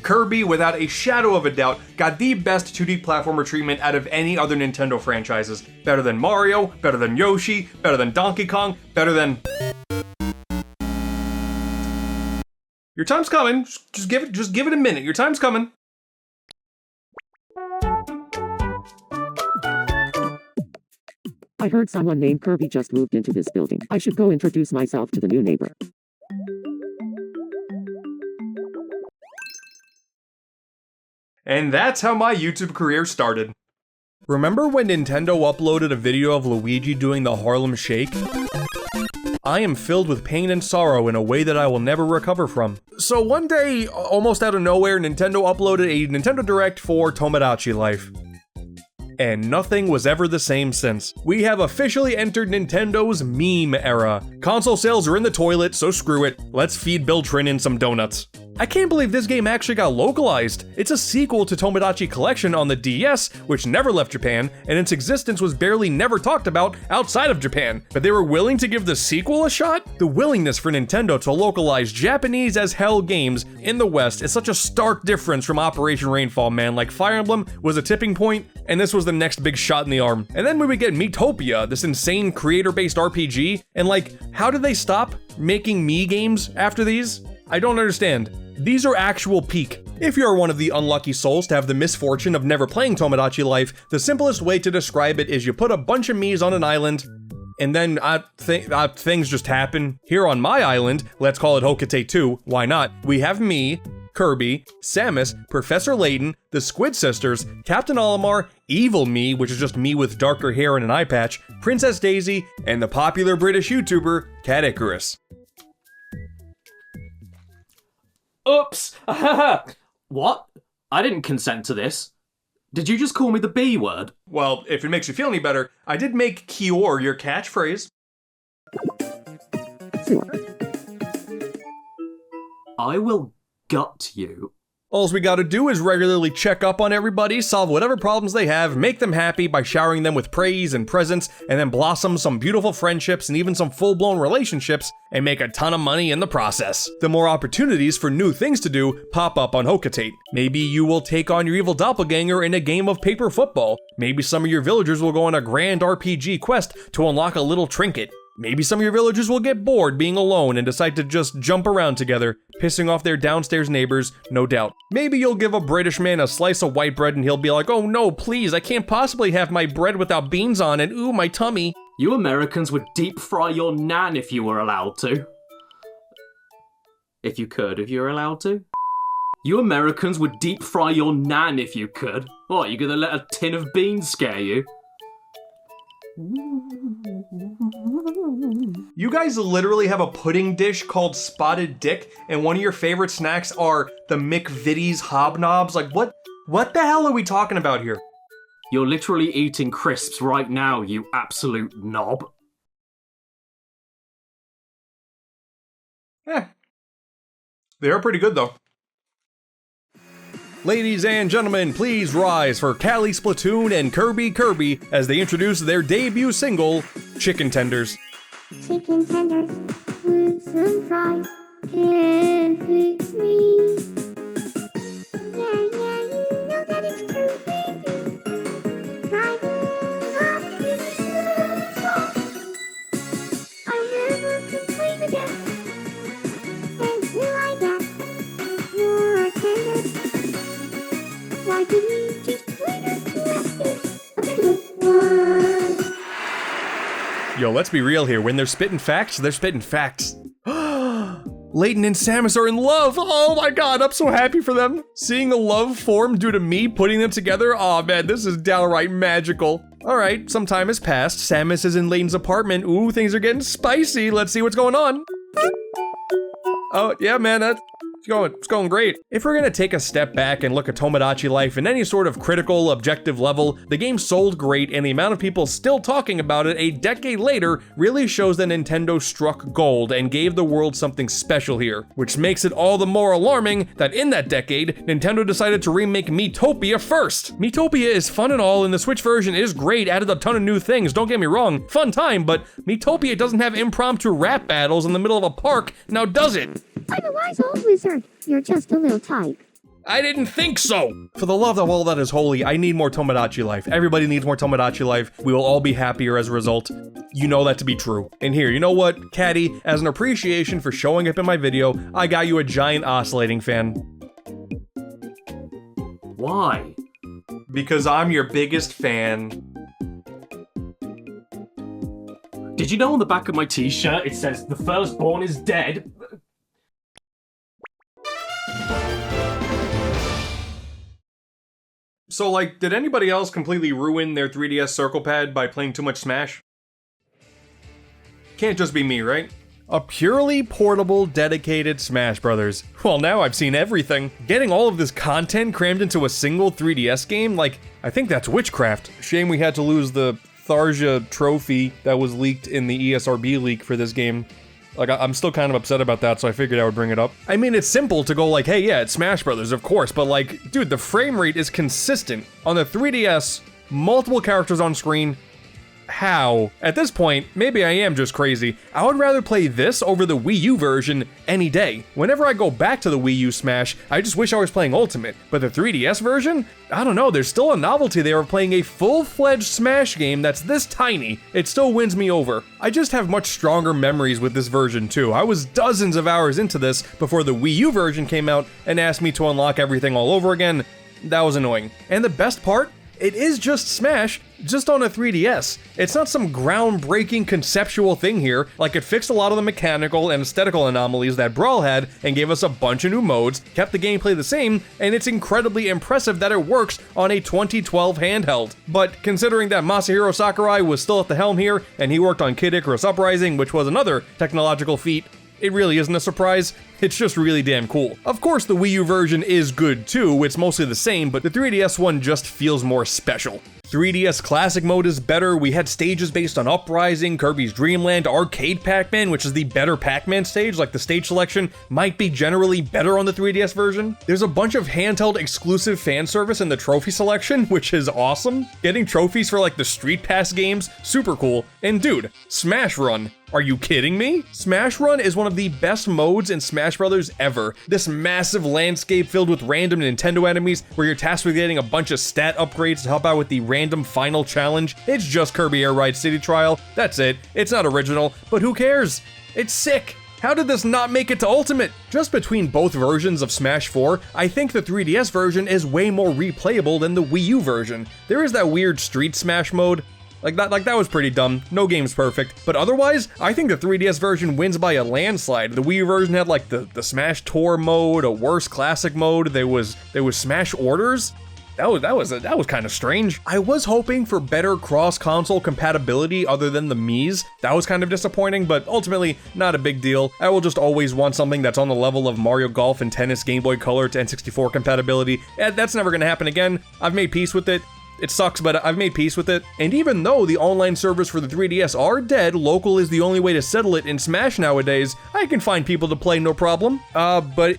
Kirby, without a shadow of a doubt, got the best 2D platformer treatment out of any other Nintendo franchises. Better than Mario, better than Yoshi, better than Donkey Kong, better than... Your time's coming. Just give it a minute. Your time's coming. I heard someone named Kirby just moved into this building. I should go introduce myself to the new neighbor. And that's how my YouTube career started. Remember when Nintendo uploaded a video of Luigi doing the Harlem Shake? I am filled with pain and sorrow in a way that I will never recover from. So one day, almost out of nowhere, Nintendo uploaded a Nintendo Direct for Tomodachi Life. And nothing was ever the same since. We have officially entered Nintendo's meme era. Console sales are in the toilet, so screw it. Let's feed Bill Trinen some donuts. I can't believe this game actually got localized. It's a sequel to Tomodachi Collection on the DS, which never left Japan, and its existence was barely never talked about outside of Japan. But they were willing to give the sequel a shot? The willingness for Nintendo to localize Japanese as hell games in the West is such a stark difference from Operation Rainfall, man. Like, Fire Emblem was a tipping point, and this was the next big shot in the arm. And then we would get Miitopia, this insane creator-based RPG, and like, how did they stop making Mii games after these? I don't understand. These are actual peak. If you're one of the unlucky souls to have the misfortune of never playing Tomodachi Life, the simplest way to describe it is you put a bunch of Miis on an island, and then things just happen. Here on my island, let's call it Hokate 2, why not? We have me, Kirby, Samus, Professor Layton, the Squid Sisters, Captain Olimar, Evil Me, which is just me with darker hair and an eye patch, Princess Daisy, and the popular British YouTuber, Cat Icarus. Oops! What? I didn't consent to this. Did you just call me the B word? Well, if it makes you feel any better, I did make Kior your catchphrase. I will gut you. All we gotta do is regularly check up on everybody, solve whatever problems they have, make them happy by showering them with praise and presents, and then blossom some beautiful friendships and even some full-blown relationships, and make a ton of money in the process. The more opportunities for new things to do pop up on Hokate. Maybe you will take on your evil doppelganger in a game of paper football. Maybe some of your villagers will go on a grand RPG quest to unlock a little trinket. Maybe some of your villagers will get bored being alone and decide to just jump around together, pissing off their downstairs neighbors, no doubt. Maybe you'll give a British man a slice of white bread and he'll be like, oh no, please, I can't possibly have my bread without beans on it, ooh, my tummy. You Americans would deep fry your nan if you were allowed to. If you could, if you were allowed to. You Americans would deep fry your nan if you could. What, you gonna let a tin of beans scare you? You guys literally have a pudding dish called Spotted Dick, and one of your favorite snacks are the McVitie's Hobnobs? Like, what the hell are we talking about here? You're literally eating crisps right now, you absolute knob. They are pretty good, though. Ladies and gentlemen, please rise for Callie Splatoon and Kirby as they introduce their debut single, Chicken Tenders. Chicken tenders, with some fries, can't fix me. Yeah, you know that it's true, baby. Yo, let's be real here. When they're spitting facts, they're spitting facts. Layton and Samus are in love. Oh my god, I'm so happy for them. Seeing a love form due to me putting them together, oh man, this is downright magical. All right, some time has passed. Samus is in Layton's apartment. Ooh, things are getting spicy. Let's see what's going on. Oh, yeah, man, it's going great. If we're gonna take a step back and look at Tomodachi Life in any sort of critical, objective level, the game sold great, and the amount of people still talking about it a decade later really shows that Nintendo struck gold and gave the world something special here, which makes it all the more alarming that in that decade, Nintendo decided to remake Miitopia first. Miitopia is fun and all, and the Switch version is great, added a ton of new things, don't get me wrong, fun time, but Miitopia doesn't have impromptu rap battles in the middle of a park, now does it? I'm a wise old wizard. You're just a little type. I didn't think so! For the love of all that is holy, I need more Tomodachi Life. Everybody needs more Tomodachi Life. We will all be happier as a result. You know that to be true. And here, you know what, Caddy, as an appreciation for showing up in my video, I got you a giant oscillating fan. Why? Because I'm your biggest fan. Did you know on the back of my t-shirt it says, "The firstborn is dead"? So, like, did anybody else completely ruin their 3DS Circle Pad by playing too much Smash? Can't just be me, right? A purely portable, dedicated Smash Brothers. Well, now I've seen everything. Getting all of this content crammed into a single 3DS game, like, I think that's witchcraft. Shame we had to lose the Tharja trophy that was leaked in the ESRB leak for this game. Like, I'm still kind of upset about that, so I figured I would bring it up. I mean, it's simple to go like, hey, yeah, it's Smash Brothers, of course, but like, dude, the frame rate is consistent. On the 3DS, multiple characters on screen. How? At this point, maybe I am just crazy. I would rather play this over the Wii U version any day. Whenever I go back to the Wii U Smash, I just wish I was playing Ultimate. But the 3DS version? I don't know, there's still a novelty there of playing a full-fledged Smash game that's this tiny. It still wins me over. I just have much stronger memories with this version too. I was dozens of hours into this before the Wii U version came out and asked me to unlock everything all over again. That was annoying. And the best part? It is just Smash, just on a 3DS. It's not some groundbreaking conceptual thing here, like it fixed a lot of the mechanical and aesthetical anomalies that Brawl had and gave us a bunch of new modes, kept the gameplay the same, and it's incredibly impressive that it works on a 2012 handheld. But considering that Masahiro Sakurai was still at the helm here, and he worked on Kid Icarus Uprising, which was another technological feat, it really isn't a surprise. It's just really damn cool. Of course, the Wii U version is good too, it's mostly the same, but the 3DS one just feels more special. 3DS Classic Mode is better, we had stages based on Uprising, Kirby's Dream Land, Arcade Pac-Man, which is the better Pac-Man stage, like the stage selection might be generally better on the 3DS version. There's a bunch of handheld exclusive fan service in the trophy selection, which is awesome. Getting trophies for like the Street Pass games, super cool. And dude, Smash Run. Are you kidding me? Smash Run is one of the best modes in Smash Brothers ever. This massive landscape filled with random Nintendo enemies where you're tasked with getting a bunch of stat upgrades to help out with the random final challenge. It's just Kirby Air Ride City Trial. That's it. It's not original, but who cares? It's sick. How did this not make it to Ultimate? Just between both versions of Smash 4, I think the 3DS version is way more replayable than the Wii U version. There is that weird Street Smash mode. Like that was pretty dumb. No game's perfect. But otherwise, I think the 3DS version wins by a landslide. The Wii U version had like the Smash Tour mode, a worse classic mode. There was Smash Orders. That was kind of strange. I was hoping for better cross-console compatibility other than the Mii's. That was kind of disappointing, but ultimately not a big deal. I will just always want something that's on the level of Mario Golf and Tennis Game Boy Color to N64 compatibility. That's never gonna happen again. I've made peace with it. It sucks, but I've made peace with it. And even though the online servers for the 3DS are dead, local is the only way to settle it in Smash nowadays, I can find people to play no problem. But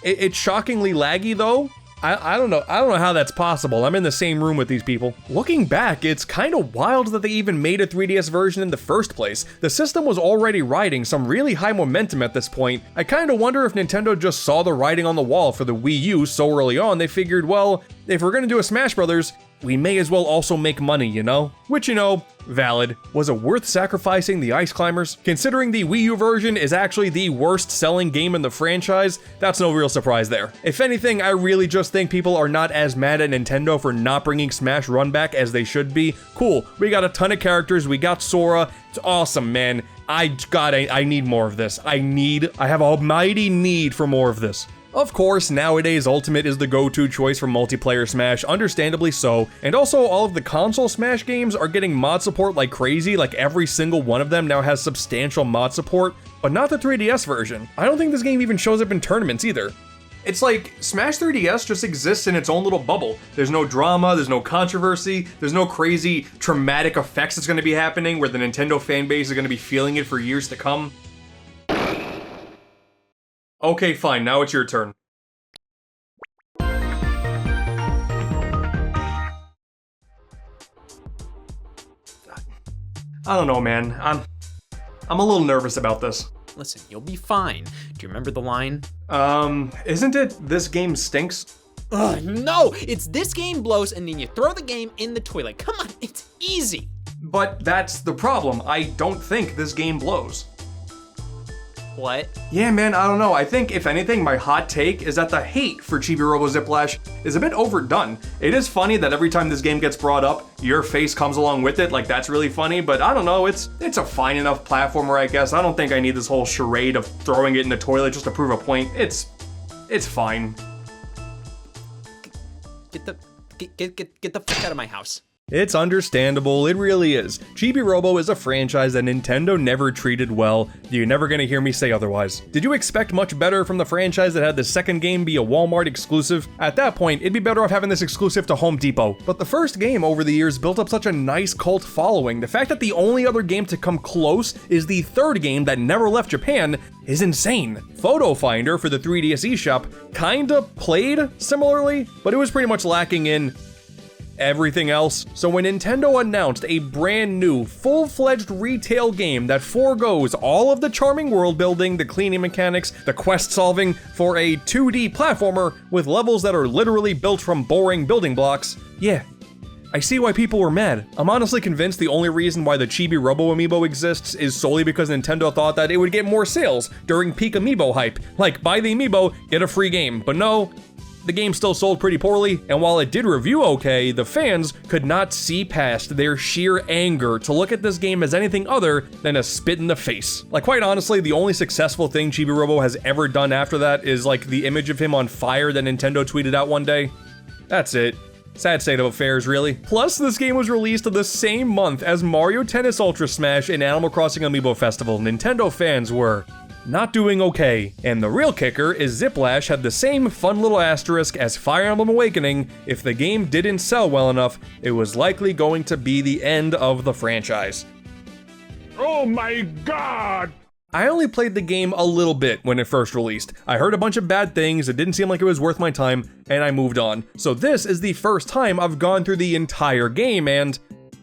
it's shockingly laggy though. I don't know how that's possible. I'm in the same room with these people. Looking back, it's kind of wild that they even made a 3DS version in the first place. The system was already riding some really high momentum at this point. I kind of wonder if Nintendo just saw the writing on the wall for the Wii U so early on, they figured, well, if we're gonna do a Smash Brothers, we may as well also make money, you know? Which, you know, valid. Was it worth sacrificing the Ice Climbers? Considering the Wii U version is actually the worst selling game in the franchise, that's no real surprise there. If anything, I really just think people are not as mad at Nintendo for not bringing Smash Run back as they should be. Cool, we got a ton of characters, we got Sora, it's awesome, man. I need more of this. I have a mighty need for more of this. Of course, nowadays Ultimate is the go-to choice for multiplayer Smash, understandably so, and also all of the console Smash games are getting mod support like crazy, like every single one of them now has substantial mod support, but not the 3DS version. I don't think this game even shows up in tournaments either. It's like, Smash 3DS just exists in its own little bubble. There's no drama, there's no controversy, there's no crazy traumatic effects that's gonna be happening where the Nintendo fanbase is gonna be feeling it for years to come. Okay, fine, now it's your turn. I don't know, man. I'm a little nervous about this. Listen, you'll be fine. Do you remember the line? Isn't it this game stinks? Ugh, no! It's this game blows and then you throw the game in the toilet. Come on, it's easy. But that's the problem. I don't think this game blows. What? Yeah, man, I don't know. I think, if anything, my hot take is that the hate for Chibi-Robo Ziplash is a bit overdone. It is funny that every time this game gets brought up, your face comes along with it, like that's really funny, but I don't know, it's a fine enough platformer, I guess. I don't think I need this whole charade of throwing it in the toilet just to prove a point. It's fine. Get the fuck out of my house. It's understandable, it really is. Chibi-Robo is a franchise that Nintendo never treated well. You're never gonna hear me say otherwise. Did you expect much better from the franchise that had the second game be a Walmart exclusive? At that point, it'd be better off having this exclusive to Home Depot. But the first game over the years built up such a nice cult following. The fact that the only other game to come close is the third game that never left Japan is insane. Photo Finder for the 3DS eShop kinda played similarly, but it was pretty much lacking in everything else. So when Nintendo announced a brand new, full-fledged retail game that forgoes all of the charming world building, the cleaning mechanics, the quest solving for a 2D platformer with levels that are literally built from boring building blocks, yeah, I see why people were mad. I'm honestly convinced the only reason why the Chibi-Robo amiibo exists is solely because Nintendo thought that it would get more sales during peak amiibo hype. Like, buy the amiibo, get a free game. But no, the game still sold pretty poorly, and while it did review okay, the fans could not see past their sheer anger to look at this game as anything other than a spit in the face. Like, quite honestly, the only successful thing Chibi-Robo has ever done after that is like the image of him on fire that Nintendo tweeted out one day. That's it. Sad state of affairs, really. Plus, this game was released the same month as Mario Tennis Ultra Smash and Animal Crossing Amiibo Festival. Nintendo fans were not doing okay. And the real kicker is Ziplash had the same fun little asterisk as Fire Emblem Awakening. If the game didn't sell well enough, it was likely going to be the end of the franchise. Oh my god! I only played the game a little bit when it first released. I heard a bunch of bad things, it didn't seem like it was worth my time, and I moved on. So this is the first time I've gone through the entire game, and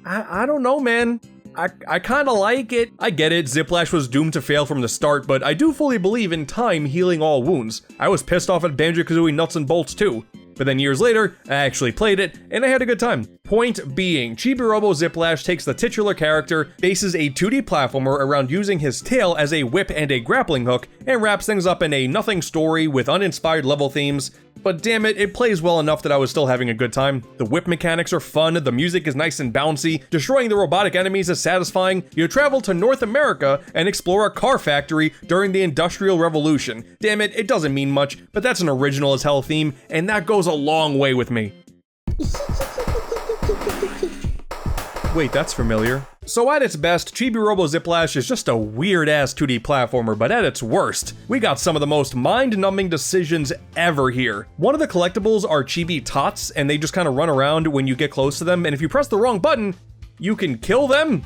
I don't know, man. I kinda like it. I get it, Ziplash was doomed to fail from the start, but I do fully believe in time healing all wounds. I was pissed off at Banjo-Kazooie Nuts and Bolts too. But then years later, I actually played it, and I had a good time. Point being, Chibi-Robo Ziplash takes the titular character, bases a 2D platformer around using his tail as a whip and a grappling hook, and wraps things up in a nothing story with uninspired level themes. But damn it, it plays well enough that I was still having a good time. The whip mechanics are fun, the music is nice and bouncy, destroying the robotic enemies is satisfying, you travel to North America and explore a car factory during the Industrial Revolution. Damn it, it doesn't mean much, but that's an original as hell theme, and that goes a long way with me. Wait, that's familiar. So at its best, Chibi-Robo Ziplash is just a weird-ass 2D platformer, but at its worst, we got some of the most mind-numbing decisions ever here. One of the collectibles are Chibi Tots, and they just kind of run around when you get close to them, and if you press the wrong button, you can kill them?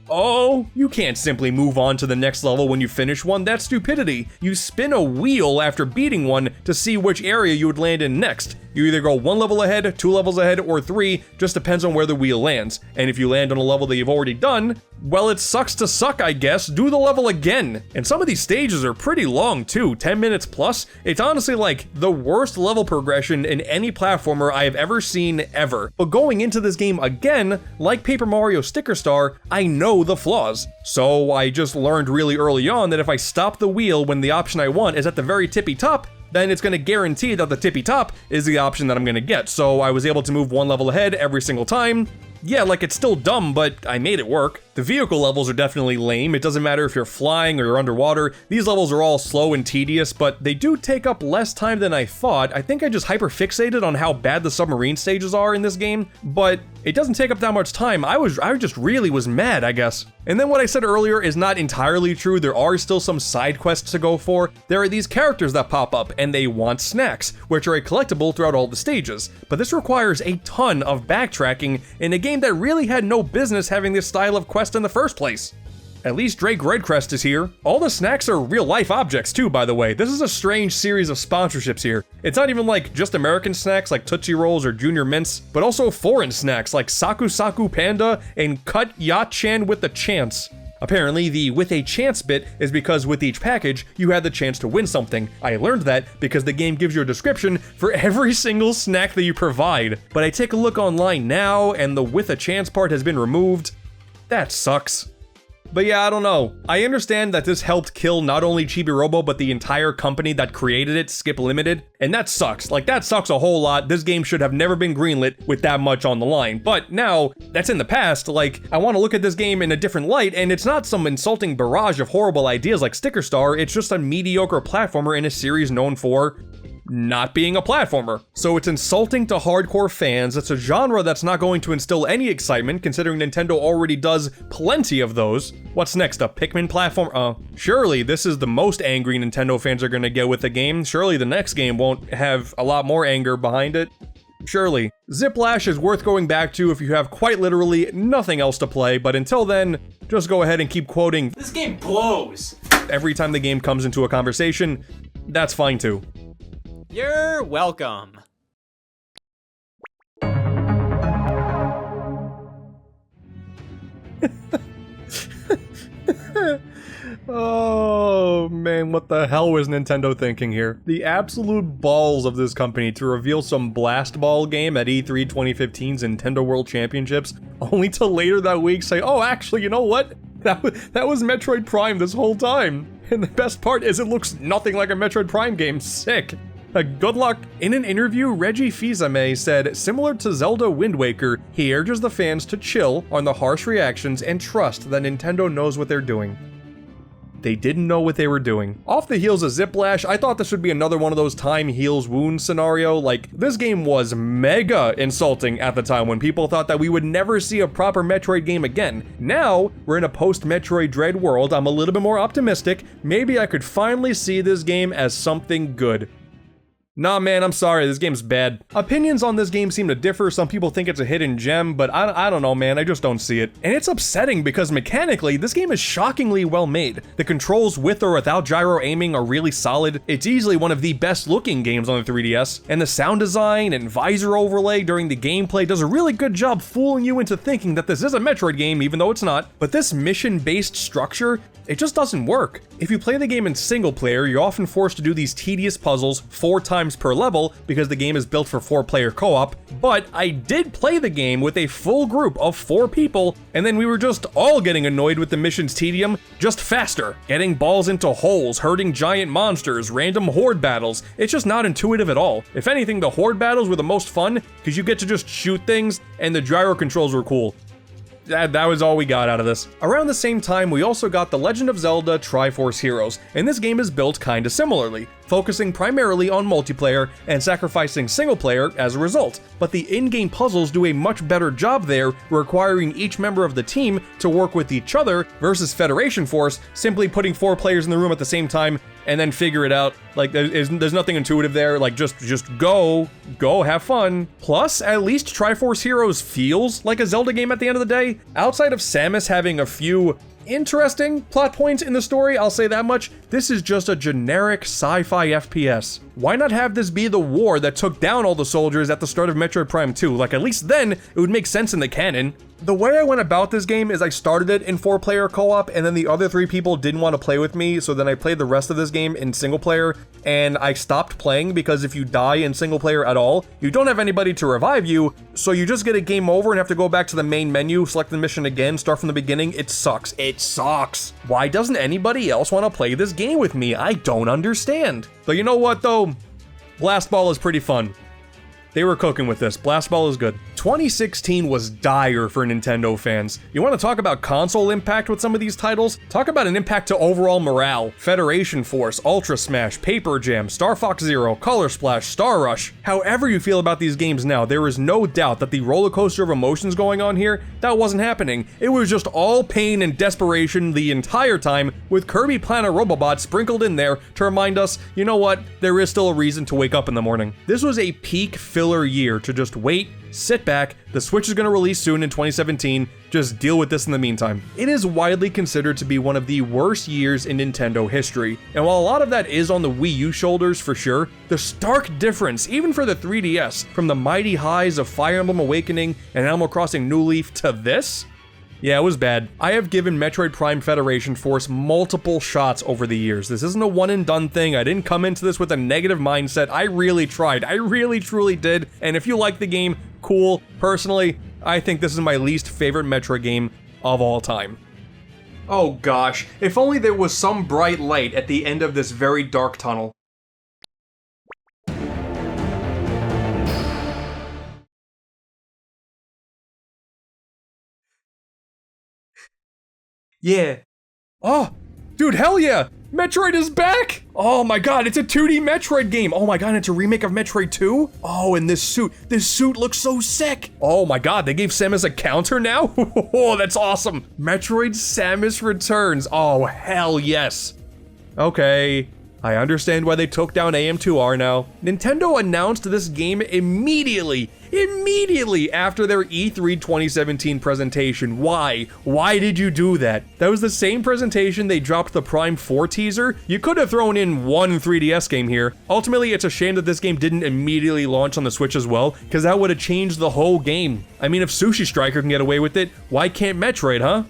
Oh, you can't simply move on to the next level when you finish one, that's stupidity. You spin a wheel after beating one to see which area you would land in next. You either go 1 level ahead, 2 levels ahead, or 3, just depends on where the wheel lands. And if you land on a level that you've already done, well, it sucks to suck, I guess. Do the level again. And some of these stages are pretty long too, 10 minutes plus. It's honestly like the worst level progression in any platformer I have ever seen ever. But going into this game again, like Paper Mario Sticker Star, I know the flaws. So I just learned really early on that if I stop the wheel when the option I want is at the very tippy top, then it's going to guarantee that the tippy top is the option that I'm going to get. So I was able to move one level ahead every single time. Yeah, like it's still dumb, but I made it work. The vehicle levels are definitely lame. It doesn't matter if you're flying or you're underwater. These levels are all slow and tedious, but they do take up less time than I thought. I think I just hyper-fixated on how bad the submarine stages are in this game, but it doesn't take up that much time. I just really was mad, I guess. And then what I said earlier is not entirely true. There are still some side quests to go for. There are these characters that pop up, and they want snacks, which are a collectible throughout all the stages. But this requires a ton of backtracking in a game that really had no business having this style of quest in the first place. At least Drake Redcrest is here. All the snacks are real-life objects too, by the way. This is a strange series of sponsorships here. It's not even like just American snacks like Tootsie Rolls or Junior Mints, but also foreign snacks like Saku Saku Panda and Cut Ya-chan with a Chance. Apparently, the with a chance bit is because with each package, you had the chance to win something. I learned that because the game gives you a description for every single snack that you provide. But I take a look online now, and the with a chance part has been removed. That sucks. But yeah, I don't know. I understand that this helped kill not only Chibi-Robo, but the entire company that created it, Skip Limited. And that sucks. Like, that sucks a whole lot. This game should have never been greenlit with that much on the line. But now, that's in the past. Like, I want to look at this game in a different light, and it's not some insulting barrage of horrible ideas like Sticker Star. It's just a mediocre platformer in a series known for not being a platformer. So it's insulting to hardcore fans. It's a genre that's not going to instill any excitement, considering Nintendo already does plenty of those. What's next, a Pikmin platform? Surely this is the most angry Nintendo fans are gonna get with the game. Surely the next game won't have a lot more anger behind it. Surely. Lash is worth going back to if you have quite literally nothing else to play, but until then, just go ahead and keep quoting "This game blows" every time the game comes into a conversation. That's fine too. You're welcome. Oh man, what the hell was Nintendo thinking here? The absolute balls of this company to reveal some blast ball game at E3 2015's Nintendo World Championships, only to later that week say, oh actually, you know what? That was Metroid Prime this whole time. And the best part is it looks nothing like a Metroid Prime game. Sick. Good luck. In an interview, Reggie Fils-Aimé said, similar to Zelda Wind Waker, he urges the fans to chill on the harsh reactions and trust that Nintendo knows what they're doing. They didn't know what they were doing. Off the heels of Lash, I thought this would be another one of those time heals wounds scenario. Like, this game was mega insulting at the time when people thought that we would never see a proper Metroid game again. Now, we're in a post-Metroid Dread world, I'm a little bit more optimistic. Maybe I could finally see this game as something good. Nah man, I'm sorry, this game's bad. Opinions on this game seem to differ. Some people think it's a hidden gem, but I don't know man, I just don't see it. And it's upsetting because mechanically, this game is shockingly well made. The controls with or without gyro aiming are really solid. It's easily one of the best looking games on the 3DS. And the sound design and visor overlay during the gameplay does a really good job fooling you into thinking that this is a Metroid game, even though it's not. But this mission-based structure, it just doesn't work. If you play the game in single player, you're often forced to do these tedious puzzles 4 times per level because the game is built for 4-player co-op, but I did play the game with a full group of 4 people, and then we were just all getting annoyed with the mission's tedium, just faster, getting balls into holes, hurting giant monsters, random horde battles. It's just not intuitive at all. If anything, the horde battles were the most fun because you get to just shoot things, and the gyro controls were cool. That was all we got out of this. Around the same time, we also got The Legend of Zelda Triforce Heroes, and this game is built kinda similarly, focusing primarily on multiplayer and sacrificing single player as a result. But the in-game puzzles do a much better job there, requiring each member of the team to work with each other versus Federation Force simply putting 4 players in the room at the same time and then figure it out. Like, there's nothing intuitive there. Like, just go, have fun. Plus, at least Triforce Heroes feels like a Zelda game at the end of the day. Outside of Samus having a few interesting plot points in the story, I'll say that much, this is just a generic sci-fi FPS. Why not have this be the war that took down all the soldiers at the start of Metroid Prime 2? Like, at least then, it would make sense in the canon. The way I went about this game is I started it in 4-player co-op, and then the other 3 people didn't want to play with me, so then I played the rest of this game in single player, and I stopped playing because if you die in single player at all, you don't have anybody to revive you, so you just get a game over and have to go back to the main menu, select the mission again, start from the beginning. It sucks. It sucks. Why doesn't anybody else want to play this game with me? I don't understand. So you know what though? Blast Ball is pretty fun. They were cooking with this. Blast Ball is good. 2016 was dire for Nintendo fans. You want to talk about console impact with some of these titles? Talk about an impact to overall morale. Federation Force, Ultra Smash, Paper Jam, Star Fox Zero, Color Splash, Star Rush. However you feel about these games now, there is no doubt that the roller coaster of emotions going on here, that wasn't happening. It was just all pain and desperation the entire time, with Kirby Planet Robobot sprinkled in there to remind us, you know what, there is still a reason to wake up in the morning. This was a peak filler year to just wait, sit back, the Switch is going to release soon in 2017, just deal with this in the meantime. It is widely considered to be one of the worst years in Nintendo history, and while a lot of that is on the Wii U shoulders for sure, the stark difference, even for the 3DS, from the mighty highs of Fire Emblem Awakening and Animal Crossing New Leaf to this? Yeah, it was bad. I have given Metroid Prime Federation Force multiple shots over the years. This isn't a one and done thing. I didn't come into this with a negative mindset. I really tried. I really truly did. And if you like the game, cool. Personally, I think this is my least favorite Metroid game of all time. Oh gosh, if only there was some bright light at the end of this very dark tunnel. Yeah. Oh, dude, hell yeah! Metroid is back! Oh my god, it's a 2D Metroid game! Oh my god, it's a remake of Metroid 2? Oh, and this suit looks so sick! Oh my god, they gave Samus a counter now? Oh, that's awesome! Metroid Samus returns! Oh, hell yes! Okay, I understand why they took down AM2R now. Nintendo announced this game immediately after their E3 2017 presentation. Why? Why did you do that? That was the same presentation they dropped the Prime 4 teaser. You could have thrown in one 3DS game here. Ultimately, it's a shame that this game didn't immediately launch on the Switch as well, because that would have changed the whole game. I mean, if Sushi Striker can get away with it, why can't Metroid, huh?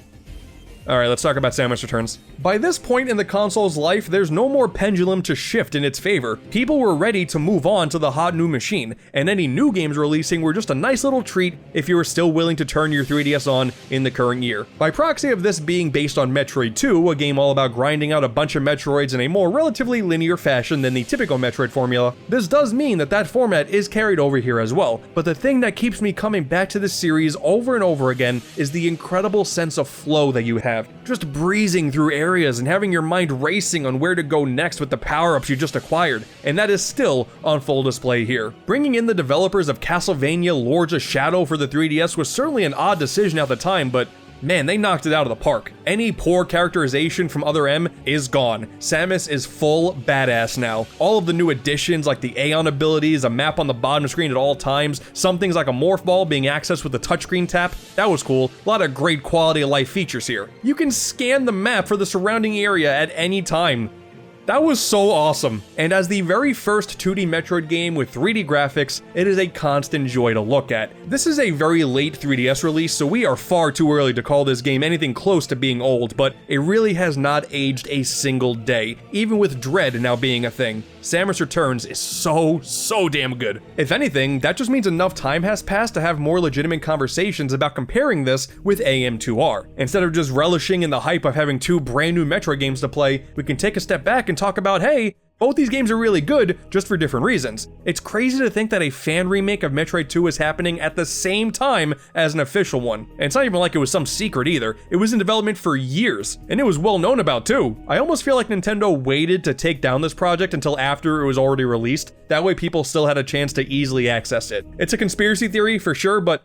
Alright, let's talk about Samus Returns. By this point in the console's life, there's no more pendulum to shift in its favor. People were ready to move on to the hot new machine, and any new games releasing were just a nice little treat if you were still willing to turn your 3DS on in the current year. By proxy of this being based on Metroid 2, a game all about grinding out a bunch of Metroids in a more relatively linear fashion than the typical Metroid formula, this does mean that that format is carried over here as well. But the thing that keeps me coming back to this series over and over again is the incredible sense of flow that you have. Just breezing through areas and having your mind racing on where to go next with the power-ups you just acquired, and that is still on full display here. Bringing in the developers of Castlevania Lords of Shadow for the 3DS was certainly an odd decision at the time, but man, they knocked it out of the park. Any poor characterization from Other M is gone. Samus is full badass now. All of the new additions like the Aeon abilities, a map on the bottom screen at all times, some things like a morph ball being accessed with a touchscreen tap, that was cool. A lot of great quality of life features here. You can scan the map for the surrounding area at any time. That was so awesome. And as the very first 2D Metroid game with 3D graphics, it is a constant joy to look at. This is a very late 3DS release, so we are far too early to call this game anything close to being old, but it really has not aged a single day, even with Dread now being a thing. Samus Returns is so damn good. If anything, that just means enough time has passed to have more legitimate conversations about comparing this with AM2R. Instead of just relishing in the hype of having two brand new Metroid games to play, we can take a step back and talk about, hey, both these games are really good, just for different reasons. It's crazy to think that a fan remake of Metroid 2 is happening at the same time as an official one. And it's not even like it was some secret either. It was in development for years, and it was well known about too. I almost feel like Nintendo waited to take down this project until after it was already released. That way people still had a chance to easily access it. It's a conspiracy theory for sure, but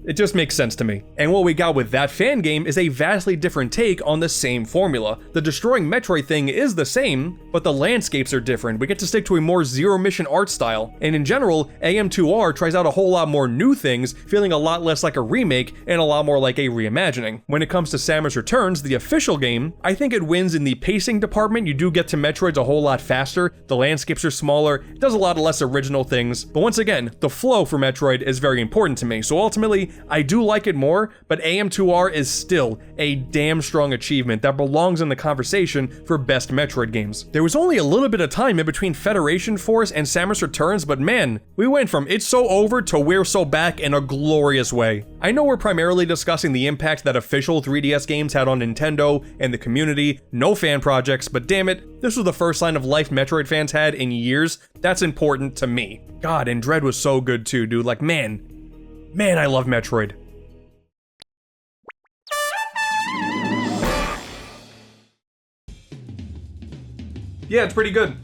It just makes sense to me. And what we got with that fan game is a vastly different take on the same formula. The destroying Metroid thing is the same, but the landscapes are different. We get to stick to a more zero-mission art style. And in general, AM2R tries out a whole lot more new things, feeling a lot less like a remake and a lot more like a reimagining. When it comes to Samus Returns, the official game, I think it wins in the pacing department. You do get to Metroids a whole lot faster, the landscapes are smaller, it does a lot of less original things, but once again, the flow for Metroid is very important to me, so ultimately, I do like it more, but AM2R is still a damn strong achievement that belongs in the conversation for best Metroid games. There was only a little bit of time in between Federation Force and Samus Returns, but man, we went from It's So Over to We're So Back in a glorious way. I know we're primarily discussing the impact that official 3DS games had on Nintendo and the community, no fan projects, but damn it, this was the first sign of life Metroid fans had in years. That's important to me. God, and Dread was so good too, dude. Like, man, I love Metroid. Yeah, it's pretty good.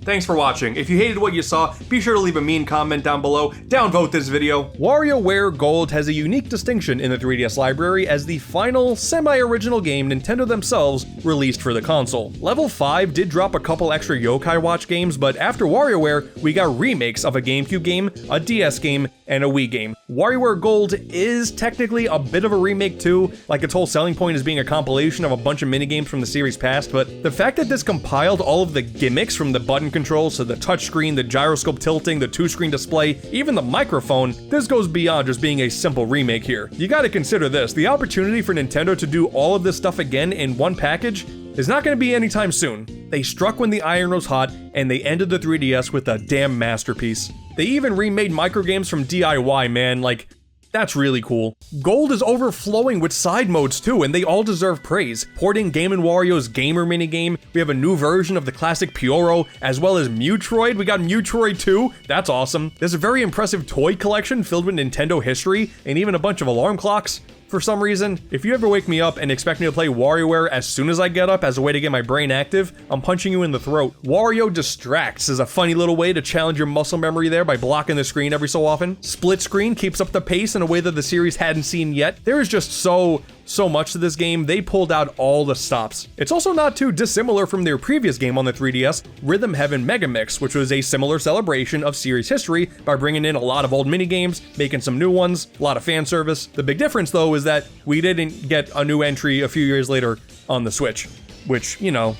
Thanks for watching. If you hated what you saw, be sure to leave a mean comment down below. Downvote this video. WarioWare Gold has a unique distinction in the 3DS library as the final, semi-original game Nintendo themselves released for the console. Level 5 did drop a couple extra Yokai Watch games, but after WarioWare, we got remakes of a GameCube game, a DS game, and a Wii game. WarioWare Gold is technically a bit of a remake too, like its whole selling point is being a compilation of a bunch of minigames from the series past, but the fact that this compiled all of the gimmicks from the button controls to the touchscreen, the gyroscope tilting, the two-screen display, even the microphone, this goes beyond just being a simple remake here. You gotta consider this, the opportunity for Nintendo to do all of this stuff again in one package is not gonna be anytime soon. They struck when the iron was hot, and they ended the 3DS with a damn masterpiece. They even remade microgames from DIY, man, like, that's really cool. Gold is overflowing with side modes too, and they all deserve praise. Porting Game & Wario's Gamer minigame, we have a new version of the classic Pyoro, as well as Metroid. We got Metroid 2, that's awesome. There's a very impressive toy collection filled with Nintendo history, and even a bunch of alarm clocks. For some reason, if you ever wake me up and expect me to play WarioWare as soon as I get up as a way to get my brain active, I'm punching you in the throat. Wario Distracts is a funny little way to challenge your muscle memory there by blocking the screen every so often. Split Screen keeps up the pace in a way that the series hadn't seen yet. There is just so much to this game, they pulled out all the stops. It's also not too dissimilar from their previous game on the 3DS, Rhythm Heaven Mega Mix, which was a similar celebration of series history by bringing in a lot of old minigames, making some new ones, a lot of fan service. The big difference though is that we didn't get a new entry a few years later on the Switch, which, you know,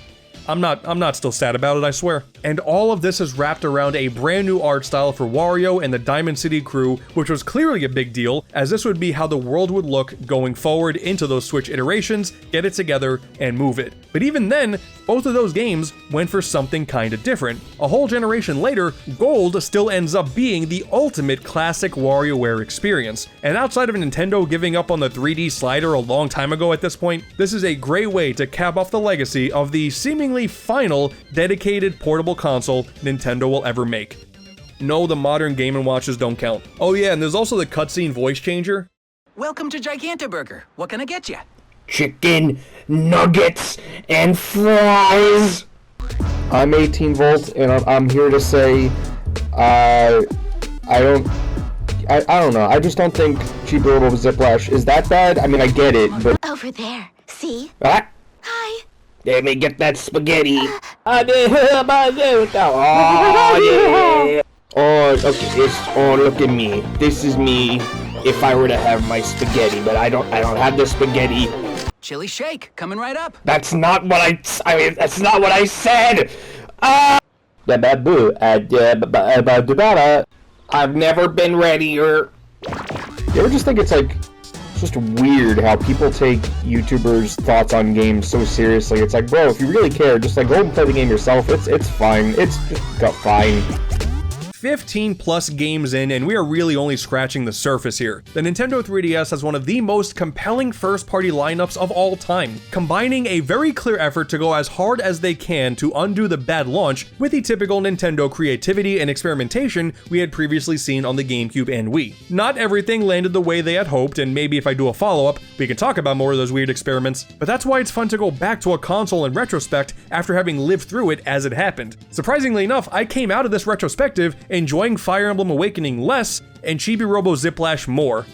I'm not still sad about it, I swear. And all of this is wrapped around a brand new art style for Wario and the Diamond City crew, which was clearly a big deal, as this would be how the world would look going forward into those Switch iterations, get it together, and move it. But even then, both of those games went for something kinda different. A whole generation later, Gold still ends up being the ultimate classic WarioWare experience. And outside of Nintendo giving up on the 3D slider a long time ago at this point, this is a great way to cap off the legacy of the seemingly final dedicated portable console Nintendo will ever make. No, the modern Game & Watches don't count. Oh yeah, and there's also the cutscene voice changer. Welcome to Gigantaburger. What can I get you? Chicken nuggets and fries. I'm 18 Volt, and I'm here to say, I don't know. I just don't think Chibi-Robo Zip Lash is that bad. I mean, I get it, but Over there. See? ah, Hi. let me get that spaghetti. Oh yeah. Oh, okay. Look at me. This is me. If I were to have my spaghetti, but I don't have the spaghetti. Chili shake, coming right up. That's not what that's not what I said. I've never been readier. You ever just think it's just weird how people take YouTubers' thoughts on games so seriously? It's like, bro, if you really care, just go and play the game yourself. It's fine. It's just fine. 15 plus games in, and we are really only scratching the surface here. The Nintendo 3DS has one of the most compelling first-party lineups of all time, combining a very clear effort to go as hard as they can to undo the bad launch with the typical Nintendo creativity and experimentation we had previously seen on the GameCube and Wii. Not everything landed the way they had hoped, and maybe if I do a follow-up, we can talk about more of those weird experiments, but that's why it's fun to go back to a console in retrospect after having lived through it as it happened. Surprisingly enough, I came out of this retrospective enjoying Fire Emblem Awakening less and Chibi-Robo Ziplash more.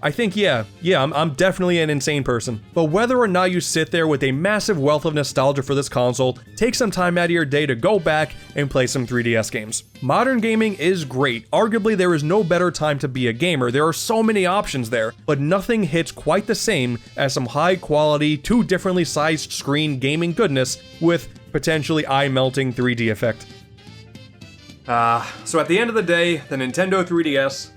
I think, I'm definitely an insane person. But whether or not you sit there with a massive wealth of nostalgia for this console, take some time out of your day to go back and play some 3DS games. Modern gaming is great. Arguably, there is no better time to be a gamer. There are so many options there, but nothing hits quite the same as some high quality, 2 differently sized screen gaming goodness with potentially eye-melting 3D effect. So at the end of the day, the Nintendo 3DS